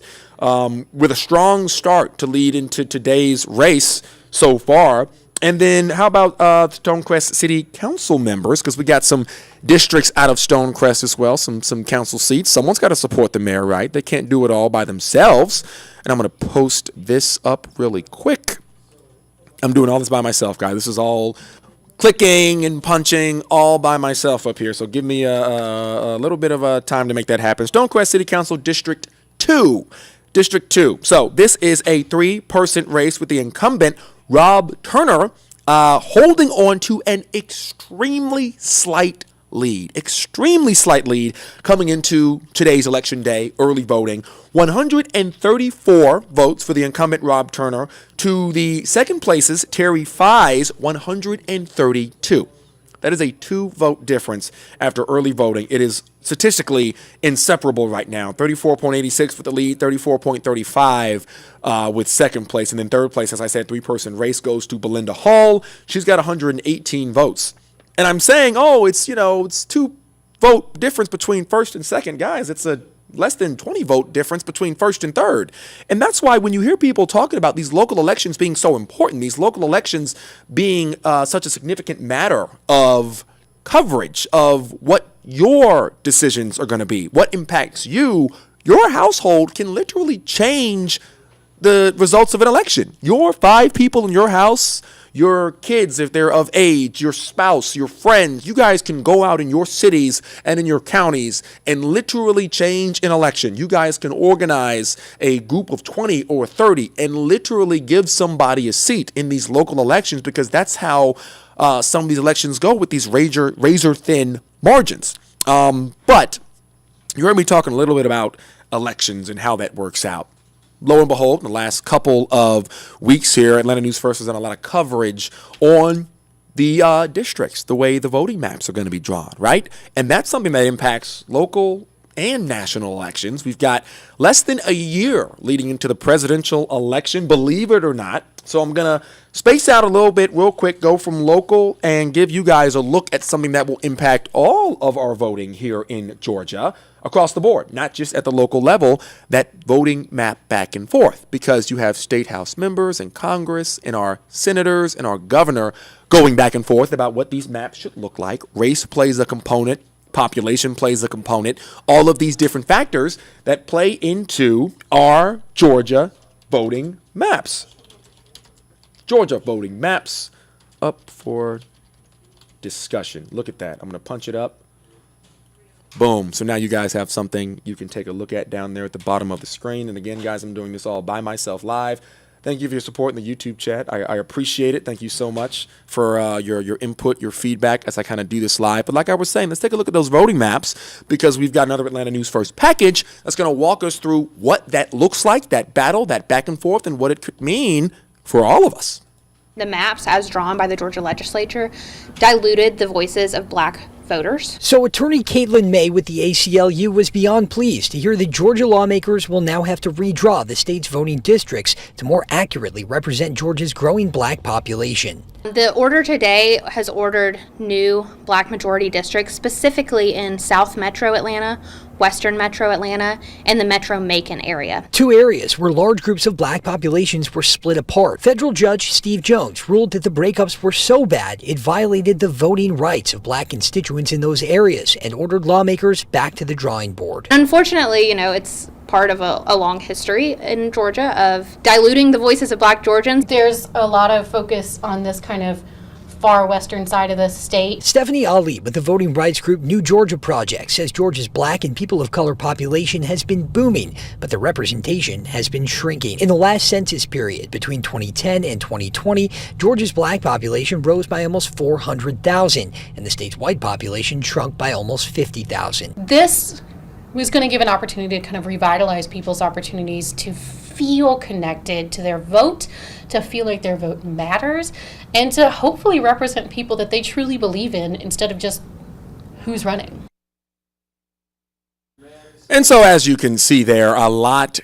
with a strong start to lead into today's race so far. And then how about Stonecrest City Council members? Because we got some districts out of Stonecrest as well, some council seats. Someone's got to support the mayor, right? They can't do it all by themselves. And I'm going to post this up really quick. I'm doing all this by myself, guys. This is all clicking and punching all by myself up here. So give me a little bit of time to make that happen. Stonecrest City Council District 2. District 2. So this is a 3-person race with the incumbent, Rob Turner, holding on to an extremely slight lead coming into today's election day, early voting. 134 votes for the incumbent Rob Turner to the second place's Terry Fies, 132. That is a 2-vote difference after early voting. It is statistically inseparable right now. 34.86 for the lead, 34.35 with second place. And then third place, as I said, 3-person race goes to Belinda Hall. She's got 118 votes. And I'm saying, it's 2-vote difference between first and second. Guys, it's a less than 20-vote difference between first and third. And that's why when you hear people talking about these local elections being so important, these local elections being such a significant matter of coverage of what your decisions are going to be, what impacts you, your household can literally change the results of an election. Your 5 people in your house, your kids, if they're of age, your spouse, your friends, you guys can go out in your cities and in your counties and literally change an election. You guys can organize a group of 20 or 30 and literally give somebody a seat in these local elections, because that's how some of these elections go, with these razor thin margins. But You heard me talking a little bit about elections and how that works out. Lo and behold, in the last couple of weeks here, Atlanta News First has done a lot of coverage on the districts, the way the voting maps are going to be drawn, right? And that's something that impacts local and national elections. We've got less than a year leading into the presidential election, believe it or not. So I'm going to space out a little bit real quick, go from local and give you guys a look at something that will impact all of our voting here in Georgia across the board, not just at the local level, that voting map back and forth, because you have state house members and Congress and our senators and our governor going back and forth about what these maps should look like. Race plays a component. Population plays a component. All of these different factors that play into our Georgia voting maps. Georgia voting maps up for discussion. Look at that. I'm going to punch it up. Boom. So now you guys have something you can take a look at down there at the bottom of the screen. And again, guys, I'm doing this all by myself live. Thank you for your support in the YouTube chat. I appreciate it. Thank you so much for your input, your feedback as I kind of do this live. But like I was saying, let's take a look at those voting maps, because we've got another Atlanta News First package that's going to walk us through what that looks like, that battle, that back and forth, and what it could mean for all of us. The maps, as drawn by the Georgia legislature, diluted the voices of black voters. So attorney Caitlin May with the ACLU was beyond pleased to hear that Georgia lawmakers will now have to redraw the state's voting districts to more accurately represent Georgia's growing black population. The order today has ordered new black majority districts, specifically in South Metro Atlanta, Western Metro Atlanta, and the Metro Macon area. Two areas where large groups of black populations were split apart. Federal Judge Steve Jones ruled that the breakups were so bad it violated the voting rights of black constituents in those areas and ordered lawmakers back to the drawing board. Unfortunately, it's part of a long history in Georgia of diluting the voices of black Georgians. There's a lot of focus on this kind of far western side of the state. Stephanie Ali with the voting rights group New Georgia Project says Georgia's black and people of color population has been booming, but the representation has been shrinking. In the last census period, between 2010 and 2020, Georgia's black population rose by almost 400,000, and the state's white population shrunk by almost 50,000. This was going to give an opportunity to kind of revitalize people's opportunities to feel connected to their vote, to feel like their vote matters, and to hopefully represent people that they truly believe in instead of just who's running. And so as you can see there, a lot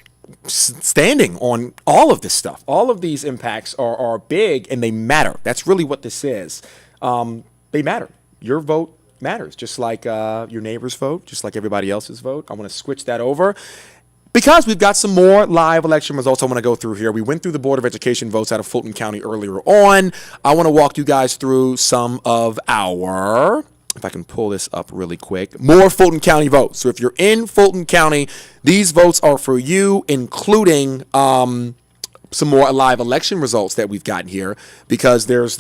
standing on all of this stuff. All of these impacts are big and they matter. That's really what this is. They matter. Your vote matters, just like your neighbor's vote, just like everybody else's vote. I want to switch that over because we've got some more live election results I want to go through here. We went through the Board of Education votes out of Fulton County earlier on. I want to walk you guys through some of our, if I can pull this up really quick, more Fulton County votes. So if you're in Fulton County, these votes are for you, including some more live election results that we've gotten here, because there's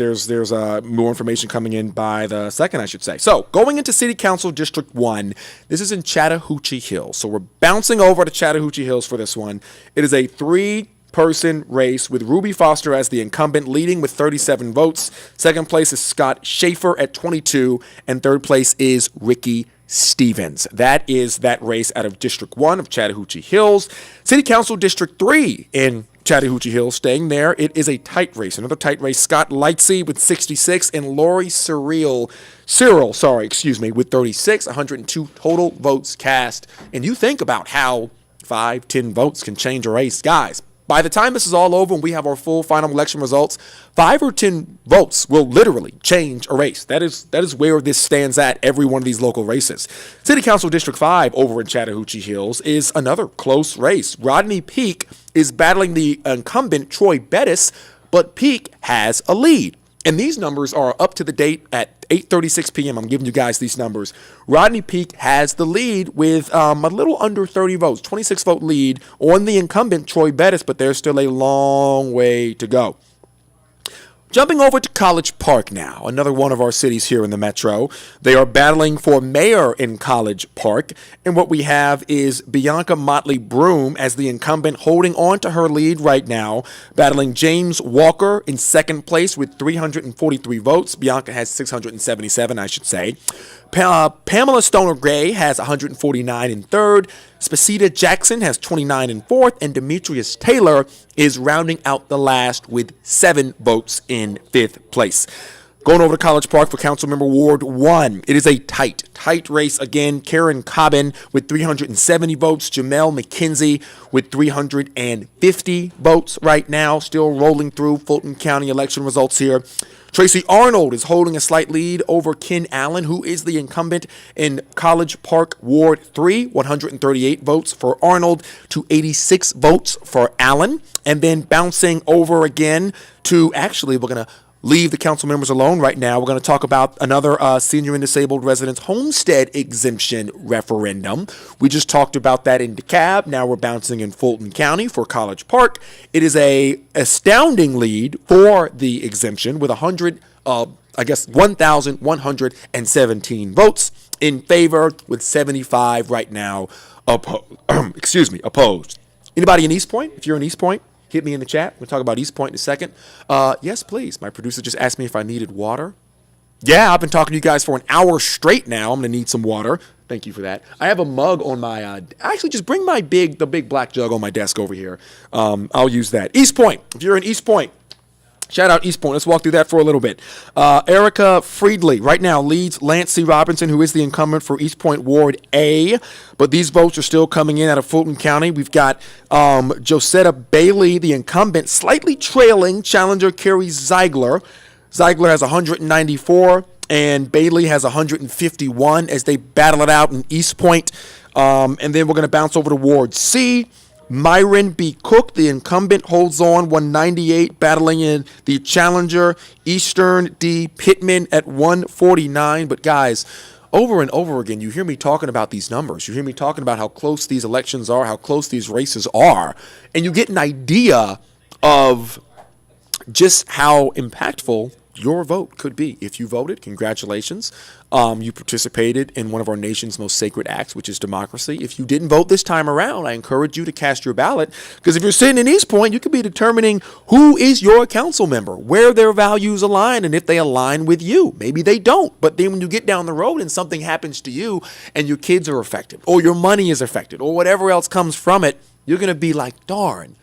more information coming in by the second, I should say. So going into City Council District 1, this is in Chattahoochee Hills. So we're bouncing over to Chattahoochee Hills for this one. It is a 3-person race with Ruby Foster as the incumbent, leading with 37 votes. Second place is Scott Schaefer at 22, and third place is Ricky Stevens. That is that race out of District 1 of Chattahoochee Hills. City Council District 3 in Chattahoochee Hills, staying there. It is a tight race. Another tight race. Scott Lightsey with 66 and Lori Cyril, with 36, 102 total votes cast. And you think about how 5-10 votes can change a race. Guys, by the time this is all over and we have our full final election results, 5 or 10 votes will literally change a race. That is where this stands at every one of these local races. City Council District 5 over in Chattahoochee Hills is another close race. Rodney Peak is battling the incumbent Troy Bettis, but Peak has a lead. And these numbers are up to the date at 8:36 p.m. I'm giving you guys these numbers. Rodney Peak has the lead with a little under 30 votes, 26 vote lead on the incumbent Troy Bettis, but there's still a long way to go. Jumping over to College Park now, another one of our cities here in the metro. They are battling for mayor in College Park, and what we have is Bianca Motley Broom as the incumbent holding on to her lead right now, battling James Walker in second place with 343 votes. Bianca has 677, I should say. Pamela Stoner Gray has 149 in third. Spacita Jackson has 29 in fourth, and Demetrius Taylor is rounding out the last with 7 votes in fifth place. Going over to College Park for Councilmember Ward 1. It is a tight race again. Karen Cobbin with 370 votes. Jamel McKenzie with 350 votes right now. Still rolling through Fulton County election results here. Tracy Arnold is holding a slight lead over Ken Allen, who is the incumbent in College Park Ward 3. 138 votes for Arnold to 86 votes for Allen. And then bouncing over again to, actually, we're going to leave the council members alone right now. We're going to talk about another senior and disabled residents homestead exemption referendum. We just talked about that in DeKalb. Now we're bouncing in Fulton County for College Park. It is a astounding lead for the exemption with 1,117 votes in favor with 75 right now opposed. Anybody in East Point? If you're in East Point, hit me in the chat. We'll talk about East Point in a second. Yes, please. My producer just asked me if I needed water. Yeah, I've been talking to you guys for an hour straight now. I'm going to need some water. Thank you for that. I have a mug on my, actually just bring the big black jug on my desk over here. I'll use that. East Point. If you're in East Point, shout out East Point. Let's walk through that for a little bit. Erica Friedley right now leads Lance C. Robinson, who is the incumbent for East Point Ward A. But these votes are still coming in out of Fulton County. We've got Josetta Bailey, the incumbent, slightly trailing challenger Carrie Ziegler. Ziegler has 194 and Bailey has 151 as they battle it out in East Point. And then we're going to bounce over to Ward C. Myron B. Cook, the incumbent, holds on 198, battling in the challenger Eastern D. Pittman at 149. But guys, over and over again, you hear me talking about these numbers. You hear me talking about how close these elections are, how close these races are, and you get an idea of just how impactful your vote could be. If you voted, congratulations. You participated in one of our nation's most sacred acts, which is democracy. If you didn't vote this time around, I encourage you to cast your ballot, because if you're sitting in East Point, you could be determining who is your council member, where their values align, and if they align with you. Maybe they don't, but then when you get down the road and something happens to you and your kids are affected, or your money is affected, or whatever else comes from it, you're going to be like, darn,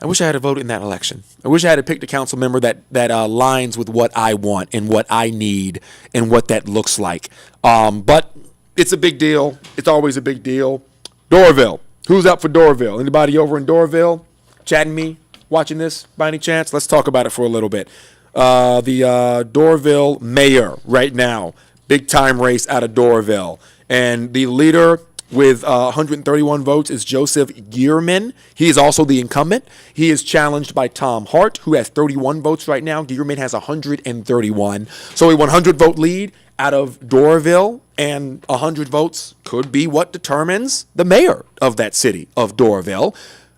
I wish I had voted in that election. I wish I had picked a council member that aligns with what I want and what I need and what that looks like. But it's a big deal. It's always a big deal. Doraville. Who's up for Doraville? Anybody over in Doraville? Chatting me? Watching this by any chance? Let's talk about it for a little bit. The Doraville mayor right now. Big time race out of Doraville. And the leader with 131 votes is Joseph Gearman. He is also the incumbent. He is challenged by Tom Hart, who has 31 votes right now. Gearman has 131. So a 100-vote lead out of Doraville, and 100 votes could be what determines the mayor of that city of Doraville.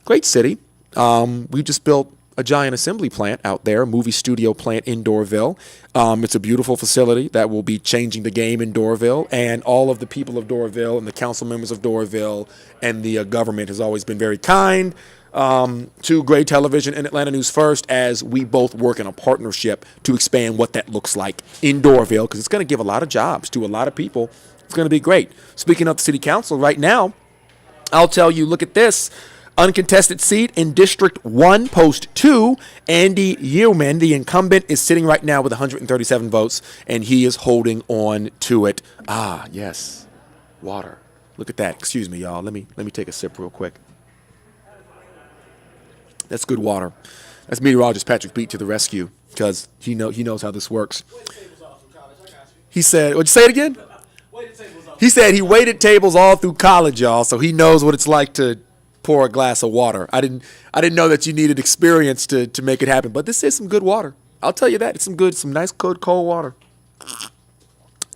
Great city. We just built a giant assembly plant out there, a movie studio plant in Doraville. It's a beautiful facility that will be changing the game in Doraville, and all of the people of Doraville and the council members of Doraville and the government has always been very kind to Gray Television and Atlanta News First, as we both work in a partnership to expand what that looks like in Doraville, because it's going to give a lot of jobs to a lot of people. It's going to be great. Speaking of the city council right now, I'll tell you, look at this. Uncontested seat in District 1, Post 2, Andy Yeoman, the incumbent, is sitting right now with 137 votes, and he is holding on to it. Ah, yes, water. Look at that. Excuse me, y'all. Let me take a sip real quick. That's good water. That's meteorologist Patrick Beat to the rescue, because he knows how this works. He said, would you say it again? He said he waited tables all through college, y'all, so he knows what it's like to pour a glass of water. I didn't know that you needed experience to make it happen, but this is some good water. I'll tell you that. It's some nice cold water.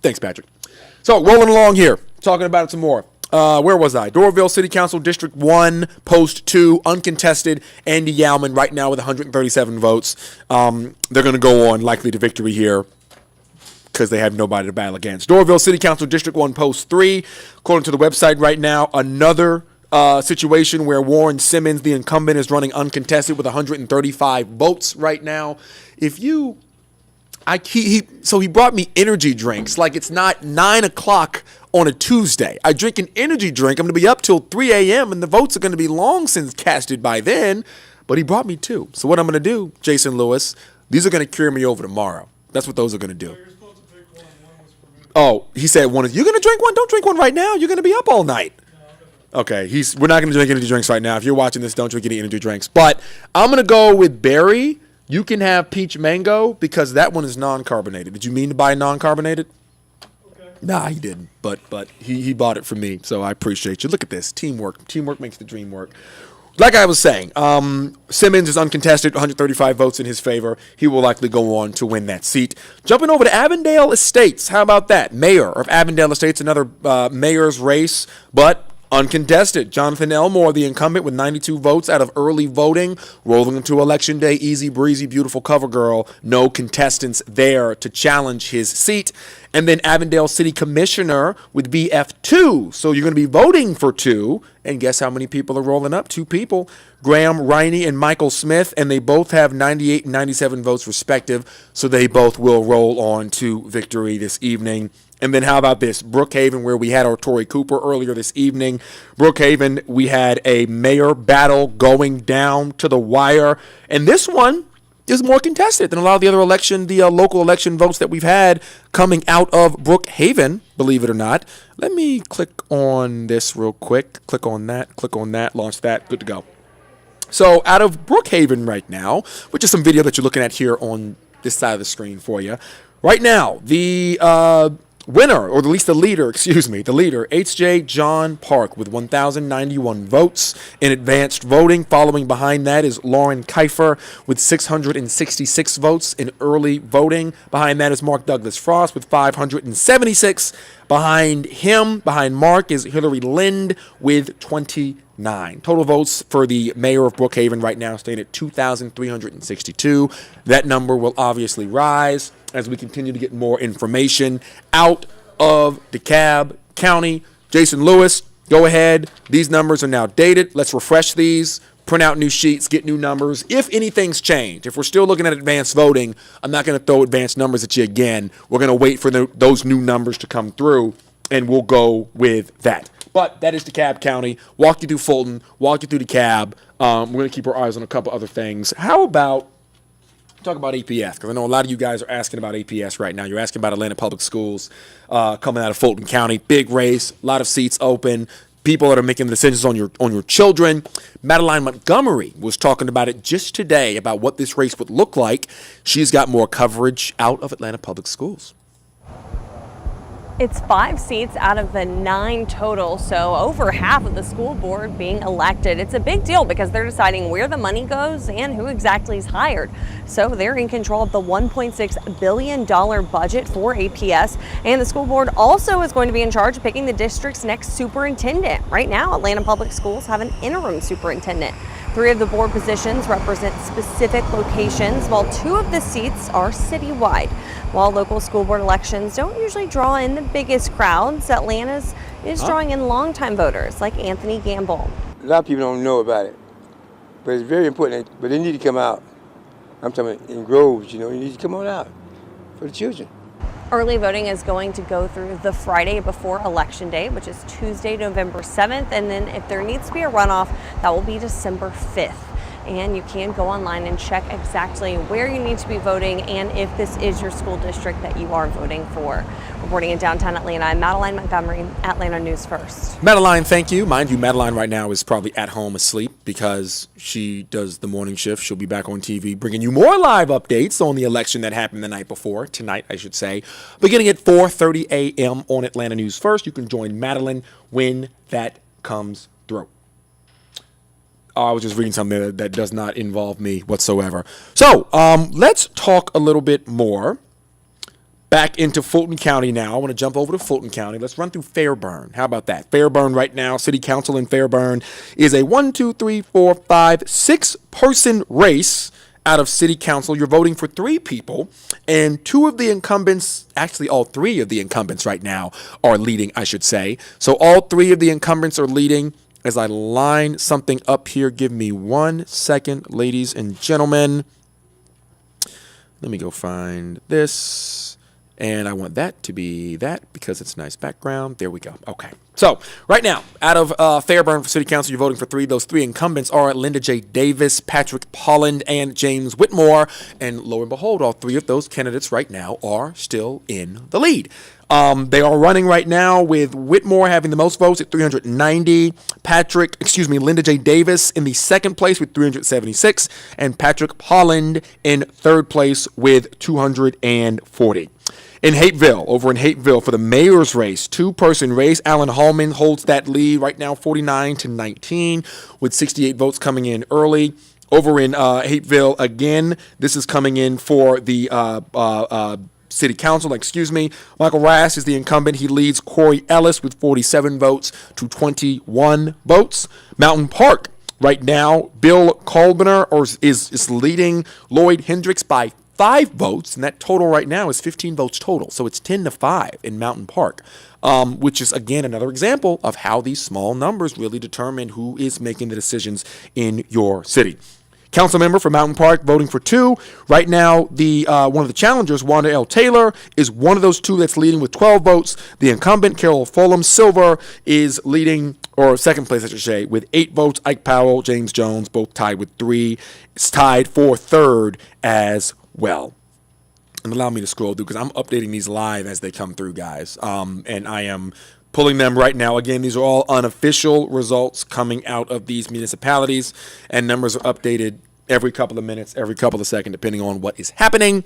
Thanks, Patrick. So rolling along here, talking about it some more. Where was I? Doraville City Council District 1, Post 2, uncontested. Andy Yalman right now with 137 votes. They're going to go on likely to victory here because they have nobody to battle against. Doraville City Council District 1, Post 3. According to the website right now, another situation where Warren Simmons, the incumbent, is running uncontested with 135 votes right now. He brought me energy drinks like it's not 9 o'clock on a Tuesday. I drink an energy drink. I'm going to be up till 3 a.m. and the votes are going to be long since casted by then. But he brought me 2. So what I'm going to do, Jason Lewis, these are going to carry me over tomorrow. That's what those are going to do. Oh, he said one is, you're going to drink one? Don't drink one right now. You're going to be up all night. Okay, we're not going to drink energy drinks right now. If you're watching this, don't drink any energy drinks. But I'm going to go with berry. You can have peach mango because that one is non-carbonated. Did you mean to buy non-carbonated? Okay. Nah, he didn't. But he bought it for me, so I appreciate you. Look at this. Teamwork. Teamwork makes the dream work. Like I was saying, Simmons is uncontested, 135 votes in his favor. He will likely go on to win that seat. Jumping over to Avondale Estates. How about that? Mayor of Avondale Estates, another mayor's race, but uncontested. Jonathan Elmore, the incumbent, with 92 votes out of early voting, rolling into Election Day, easy breezy, beautiful cover girl. No contestants there to challenge his seat. And then Avondale City Commissioner with BF2. So you're going to be voting for 2. And guess how many people are rolling up? 2 people. Graham Riney and Michael Smith. And they both have 98 and 97 votes respective. So they both will roll on to victory this evening. And then how about this? Brook Haven, where we had our Tory Cooper earlier this evening. Brook Haven, we had a mayor battle going down to the wire. And this one is more contested than a lot of the other local election votes that we've had coming out of Brook Haven, believe it or not. Let me click on this real quick. Click on that, launch that, good to go. So out of Brook Haven right now, which is some video that you're looking at here on this side of the screen for you. Right now, the winner, or at least the leader, H.J. John Park with 1,091 votes in advanced voting. Following behind that is Lauren Kiefer with 666 votes in early voting. Behind that is Mark Douglas Frost with 576. Behind Mark, is Hillary Lind with 29. Total votes for the mayor of Brook Haven right now staying at 2,362. That number will obviously rise as we continue to get more information out of DeKalb County. Jason Lewis, go ahead. These numbers are now dated. Let's refresh these, print out new sheets, get new numbers. If anything's changed, if we're still looking at advanced voting, I'm not going to throw advanced numbers at you again. We're going to wait for those new numbers to come through, and we'll go with that. But that is DeKalb County. Walk you through Fulton, walk you through DeKalb. We're going to keep our eyes on a couple other things. How about talk about APS, because I know a lot of you guys are asking about APS right now. You're asking about Atlanta Public Schools coming out of Fulton County. Big race, a lot of seats open. People that are making decisions on your children. Madeline Montgomery was talking about it just today about what this race would look like. She's got more coverage out of Atlanta Public Schools. It's 5 seats out of the 9 total, so over half of the school board being elected. It's a big deal because they're deciding where the money goes and who exactly is hired. So they're in control of the $1.6 billion budget for APS, and the school board also is going to be in charge of picking the district's next superintendent. Right now, Atlanta Public Schools have an interim superintendent. 3 of the board positions represent specific locations, while 2 of the seats are citywide. While local school board elections don't usually draw in the biggest crowds, Atlanta's is drawing in longtime voters like Anthony Gamble. A lot of people don't know about it, but it's very important. But they need to come out. I'm talking about in groves, you need to come on out for the children. Early voting is going to go through the Friday before Election Day, which is Tuesday, November 7th. And then if there needs to be a runoff, that will be December 5th. And you can go online and check exactly where you need to be voting and if this is your school district that you are voting for. Reporting in downtown Atlanta, I'm Madeline Montgomery, Atlanta News First. Madeline, thank you. Mind you, Madeline right now is probably at home asleep because she does the morning shift. She'll be back on TV bringing you more live updates on the election that happened the night before, tonight I should say. Beginning at 4:30 a.m. on Atlanta News First. You can join Madeline when that comes through. I was just reading something that does not involve me whatsoever. So let's talk a little bit more back into Fulton County now. I want to jump over to Fulton County. Let's run through Fairburn. How about that? Fairburn right now, City Council in Fairburn is a 6-person race out of City Council. You're voting for 3 people, and 2 of the incumbents, actually all 3 of the incumbents right now are leading, I should say. So all 3 of the incumbents are leading. As I line something up here, give me 1 second, ladies and gentlemen. Let me go find this. And I want that to be that because it's a nice background. There we go. Okay. So right now, out of Fairburn for City Council, you're voting for 3. Those 3 incumbents are Linda J. Davis, Patrick Polland, and James Whitmore. And lo and behold, all 3 of those candidates right now are still in the lead. They are running right now with Whitmore having the most votes at 390. Linda J. Davis in the second place with 376. And Patrick Polland in third place with 240. In Hapeville, over in Hapeville for the mayor's race, 2-person race, Alan Hallman holds that lead right now 49-19 with 68 votes coming in early. Over in Hapeville again, this is coming in for the City Council, Michael Rass is the incumbent. He leads Corey Ellis with 47 votes to 21 votes. Mountain Park right now, Bill Colbiner is leading Lloyd Hendricks by 5 votes, and that total right now is 15 votes total. So it's 10-5 in Mountain Park, which is, again, another example of how these small numbers really determine who is making the decisions in your city. Council member for Mountain Park voting for 2. Right now, the one of the challengers, Wanda L. Taylor, is one of those 2 that's leading with 12 votes. The incumbent, Carol Fulham Silver, is leading, or second place, I should say, with 8 votes. Ike Powell, James Jones, both tied with 3. It's tied for third as well. And allow me to scroll through because I'm updating these live as they come through, guys. And I am pulling them right now. Again, these are all unofficial results coming out of these municipalities, and numbers are updated every couple of minutes, every couple of seconds, depending on what is happening.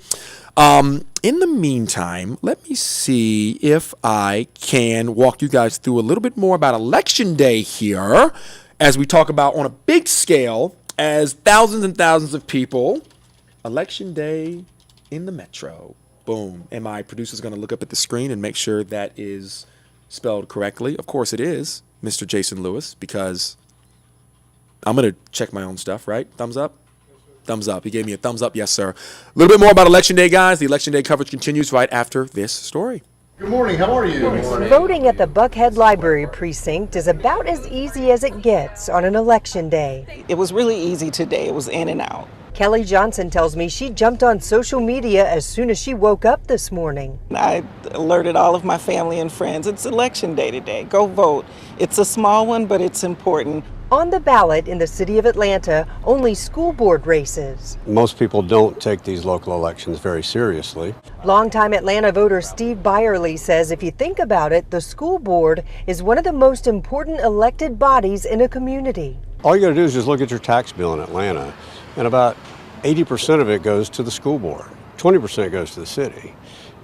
In the meantime, let me see if I can walk you guys through a little bit more about Election Day here as we talk about on a big scale as thousands and thousands of people. Election Day in the Metro. Boom. And my producer's going to look up at the screen and make sure that is spelled correctly. Of course it is, Mr. Jason Lewis, because I'm going to check my own stuff, right? Thumbs up? Thumbs up. He gave me a thumbs up. Yes, sir. A little bit more about Election Day, guys. The Election Day coverage continues right after this story. Good morning. How are you? Good morning. Voting at the Buckhead Library Precinct is about as easy as it gets on an election day. It was really easy today. It was in and out. Kelly Johnson tells me she jumped on social media as soon as she woke up this morning. I alerted all of my family and friends. It's Election Day today. Go vote. It's a small one, but it's important. On the ballot in the city of Atlanta, only school board races. Most people don't take these local elections very seriously. Longtime Atlanta voter Steve Byerly says if you think about it, the school board is one of the most important elected bodies in a community. All you got to do is just look at your tax bill in Atlanta, and about 80% of it goes to the school board. 20% goes to the city.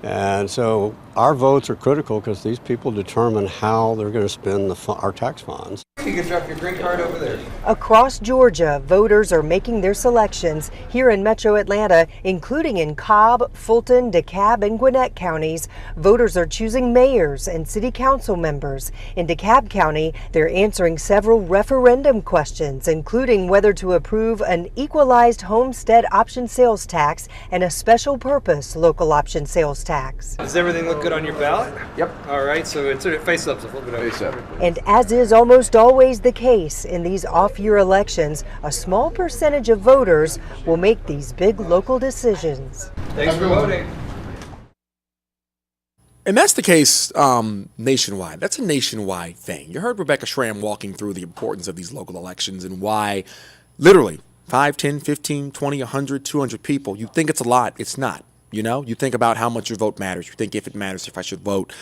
And so our votes are critical because these people determine how they're going to spend our tax funds. You can drop your green card over there. Across Georgia, voters are making their selections here in Metro Atlanta, including in Cobb, Fulton, DeKalb, and Gwinnett counties. Voters are choosing mayors and city council members. In DeKalb County, they're answering several referendum questions, including whether to approve an equalized homestead option sales tax and a special purpose local option sales tax. Does everything look good on your ballot? Yep. All right, so it's face up, so flip it over. Face up. And as is almost always the case in these off-year elections, a small percentage of voters will make these big local decisions. Thanks for voting. And that's the case nationwide. That's a nationwide thing. You heard Rebecca Schramm walking through the importance of these local elections and why literally 5, 10, 15, 20, 100, 200 people, you think it's a lot. It's not. You know, you think about how much your vote matters. You think if it matters, if I should vote.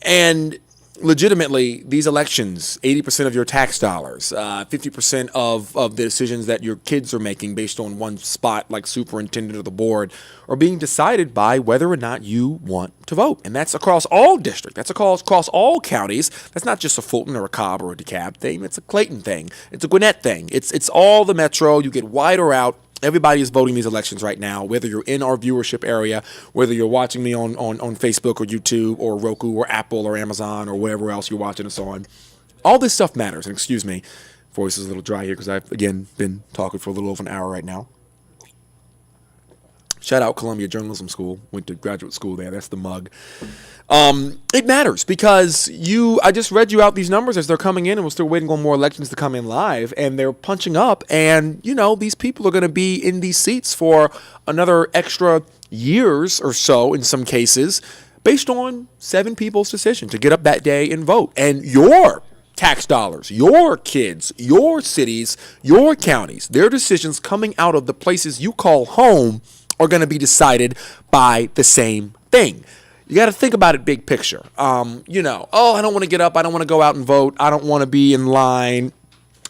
And legitimately, these elections, 80% of your tax dollars, 50% of the decisions that your kids are making based on one spot like superintendent of the board are being decided by whether or not you want to vote. And that's across all districts. That's across all counties. That's not just a Fulton or a Cobb or a DeKalb thing. It's a Clayton thing. It's a Gwinnett thing. It's all the metro. You get wider out. Everybody is voting these elections right now, whether you're in our viewership area, whether you're watching me on Facebook or YouTube or Roku or Apple or Amazon or wherever else you're watching us on. All this stuff matters. And excuse me, voice is a little dry here because I've, again, been talking for a little over an hour right now. Shout out Columbia Journalism School. Went to graduate school there. That's the mug. It matters because I just read you out these numbers as they're coming in, and we're still waiting on more elections to come in live, and they're punching up. And, these people are going to be in these seats for another extra years or so in some cases based on 7 people's decision to get up that day and vote. And your tax dollars, your kids, your cities, your counties, their decisions coming out of the places you call home are going to be decided by the same thing. You got to think about it big picture. I don't want to get up. I don't want to go out and vote. I don't want to be in line.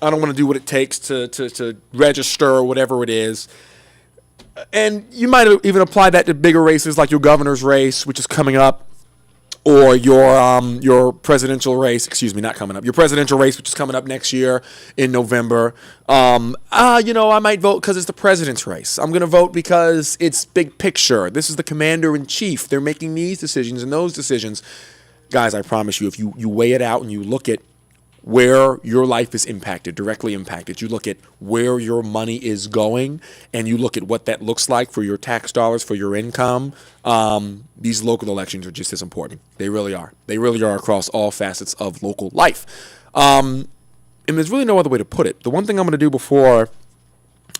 I don't want to do what it takes to register or whatever it is. And you might even apply that to bigger races like your governor's race, which is coming up, or your presidential race. Excuse me, not coming up. Your presidential race, which is coming up next year in November. I might vote because it's the president's race. I'm going to vote because it's big picture. This is the commander in chief. They're making these decisions and those decisions. Guys, I promise you, if you weigh it out and you look at where your life is impacted, directly impacted, you look at where your money is going, and you look at what that looks like for your tax dollars, for your income, these local elections are just as important. They really are. They really are across all facets of local life. And there's really no other way to put it. The one thing I'm going to do before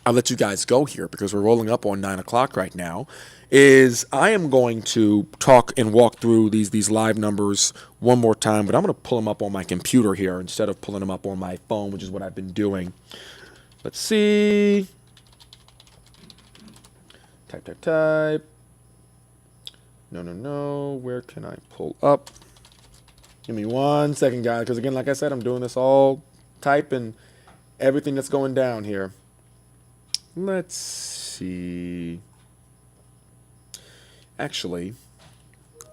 I let you guys go here, because we're rolling up on 9 o'clock right now, is I am going to talk and walk through these live numbers one more time, but I'm going to pull them up on my computer here instead of pulling them up on my phone, which is what I've been doing. Let's see. Type. No. Where can I pull up? Give me 1 second, guys, because again, like I said, I'm doing this all type and everything that's going down here. Let's see. Actually,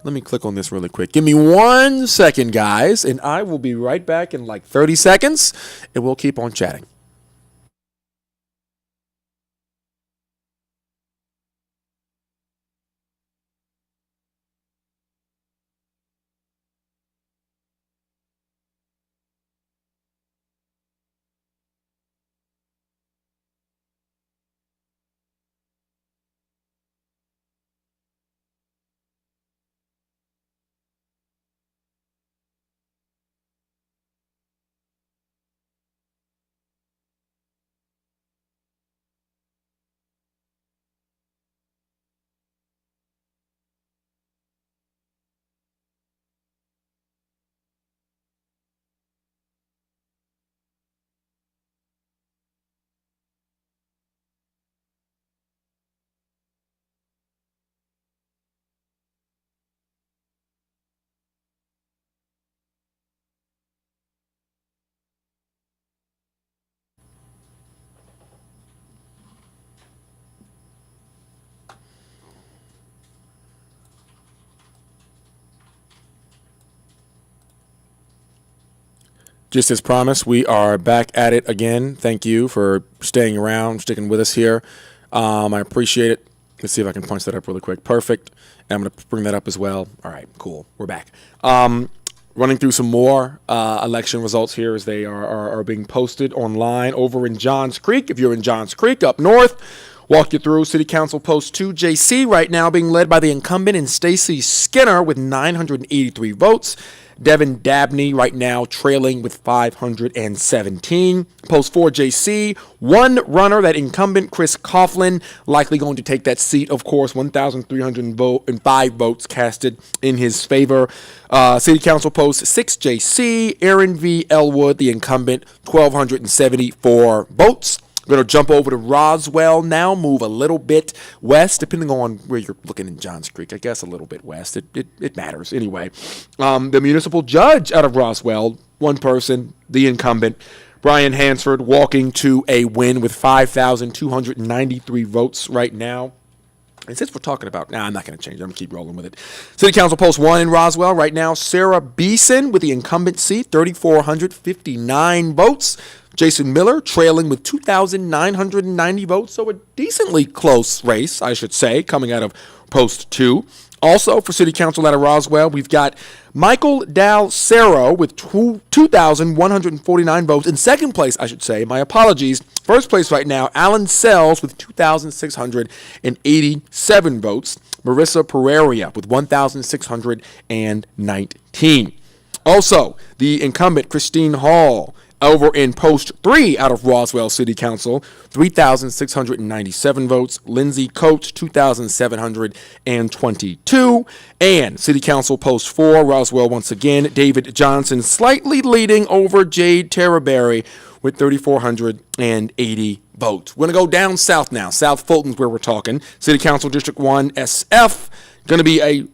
let me click on this really quick. Give me 1 second, guys, and I will be right back in like 30 seconds, and we'll keep on chatting. Just as promised, we are back at it again. Thank you for staying around, sticking with us here. I appreciate it. Let's see if I can punch that up really quick. Perfect. And I'm going to bring that up as well. All right, cool. We're back. Running through some more election results here as they are being posted online over in Johns Creek. If you're in Johns Creek up north, walk you through City Council Post 2 JC right now being led by the incumbent in Stacy Skinner with 983 votes. Devin Dabney right now trailing with 517. Post 4 JC, one runner, that incumbent Chris Coughlin, likely going to take that seat, of course, 1,305 votes casted in his favor. City Council Post 6 JC, Aaron V. Elwood, the incumbent, 1,274 votes. We're going to jump over to Roswell now, move a little bit west, depending on where you're looking in Johns Creek. I guess a little bit west. It matters. Anyway, the municipal judge out of Roswell, one person, the incumbent, Brian Hansford, walking to a win with 5,293 votes right now. And since we're talking about, I'm not going to change it. I'm going to keep rolling with it. City Council Post 1 in Roswell. Right now, Sarah Beeson with the incumbent seat, 3,459 votes. Jason Miller trailing with 2,990 votes. So a decently close race, I should say, coming out of Post 2. Also, for City Council out of Roswell, we've got Michael Dalcero with 2,149 votes. In second place, I should say, my apologies. First place right now, Alan Sells with 2,687 votes. Marissa Pereira with 1,619. Also, the incumbent Christine Hall over in Post 3 out of Roswell City Council, 3,697 votes. Lindsay Coates, 2,722. And City Council Post 4, Roswell once again, David Johnson slightly leading over Jade Terraberry with 3,480 votes. We're going to go down south now. South Fulton's where we're talking. City Council District 1 SF, going to be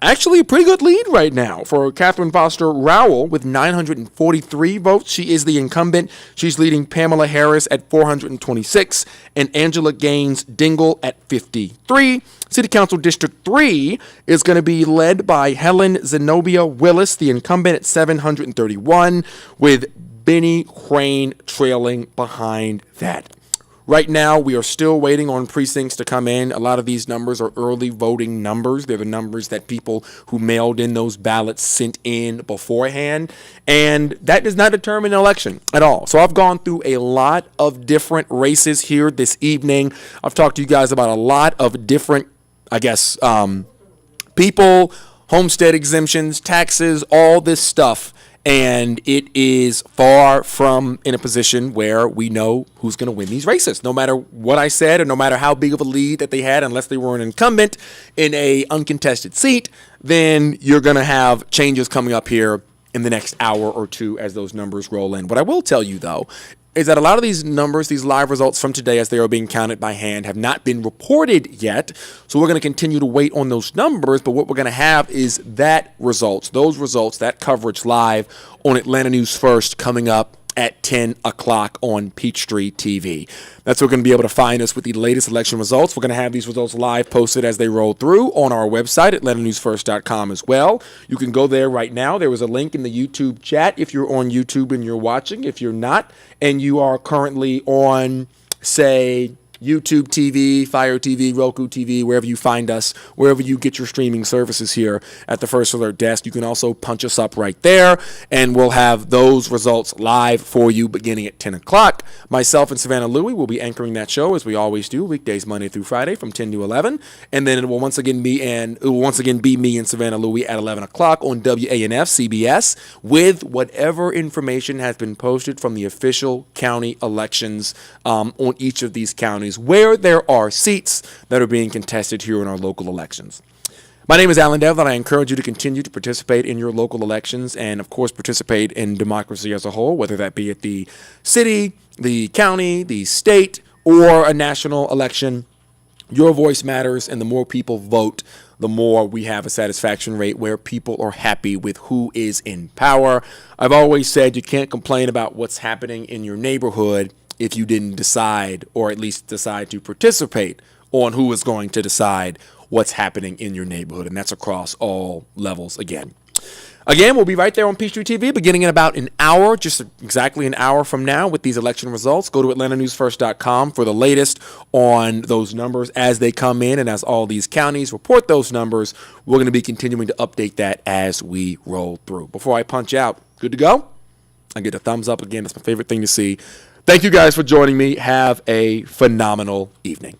actually a pretty good lead right now for Catherine Foster Rowell with 943 votes. She is the incumbent. She's leading Pamela Harris at 426 and Angela Gaines Dingle at 53. City Council District 3 is going to be led by Helen Zenobia Willis, the incumbent, at 731, with Benny Crane trailing behind that. Right now, we are still waiting on precincts to come in. A lot of these numbers are early voting numbers. They're the numbers that people who mailed in those ballots sent in beforehand. And that does not determine an election at all. So I've gone through a lot of different races here this evening. I've talked to you guys about a lot of different, people, homestead exemptions, taxes, all this stuff. And it is far from in a position where we know who's going to win these races. No matter what I said, or no matter how big of a lead that they had, unless they were an incumbent in a uncontested seat, then you're going to have changes coming up here in the next hour or two as those numbers roll in. What I will tell you, though, is that a lot of these numbers, these live results from today as they are being counted by hand, have not been reported yet. So we're going to continue to wait on those numbers. But what we're going to have is those results, that coverage live on Atlanta News First coming up at 10 o'clock on Peachtree TV. That's where we're going to be able to find us with the latest election results. We're going to have these results live posted as they roll through on our website, atlantanewsfirst.com as well. You can go there right now. There was a link in the YouTube chat if you're on YouTube and you're watching. If you're not, and you are currently on, say, YouTube TV, Fire TV, Roku TV, wherever you find us, wherever you get your streaming services here at the First Alert Desk. You can also punch us up right there, and we'll have those results live for you beginning at 10 o'clock. Myself and Savannah Louie will be anchoring that show, as we always do, weekdays Monday through Friday from 10 to 11. And then it will once again be me and Savannah Louie at 11 o'clock on WANF CBS with whatever information has been posted from the official county elections on each of these counties, where there are seats that are being contested here in our local elections. My name is Allen Devlin. I encourage you to continue to participate in your local elections and, of course, participate in democracy as a whole, whether that be at the city, the county, the state, or a national election. Your voice matters, and the more people vote, the more we have a satisfaction rate where people are happy with who is in power. I've always said you can't complain about what's happening in your neighborhood if you didn't decide, or at least decide to participate on who is going to decide what's happening in your neighborhood. And that's across all levels again. We'll be right there on Peachtree TV beginning in about an hour, just exactly an hour from now with these election results. Go to atlantanewsfirst.com for the latest on those numbers as they come in. And as all these counties report those numbers, we're going to be continuing to update that as we roll through. Before I punch out, good to go? I get a thumbs up again. That's my favorite thing to see. Thank you guys for joining me. Have a phenomenal evening.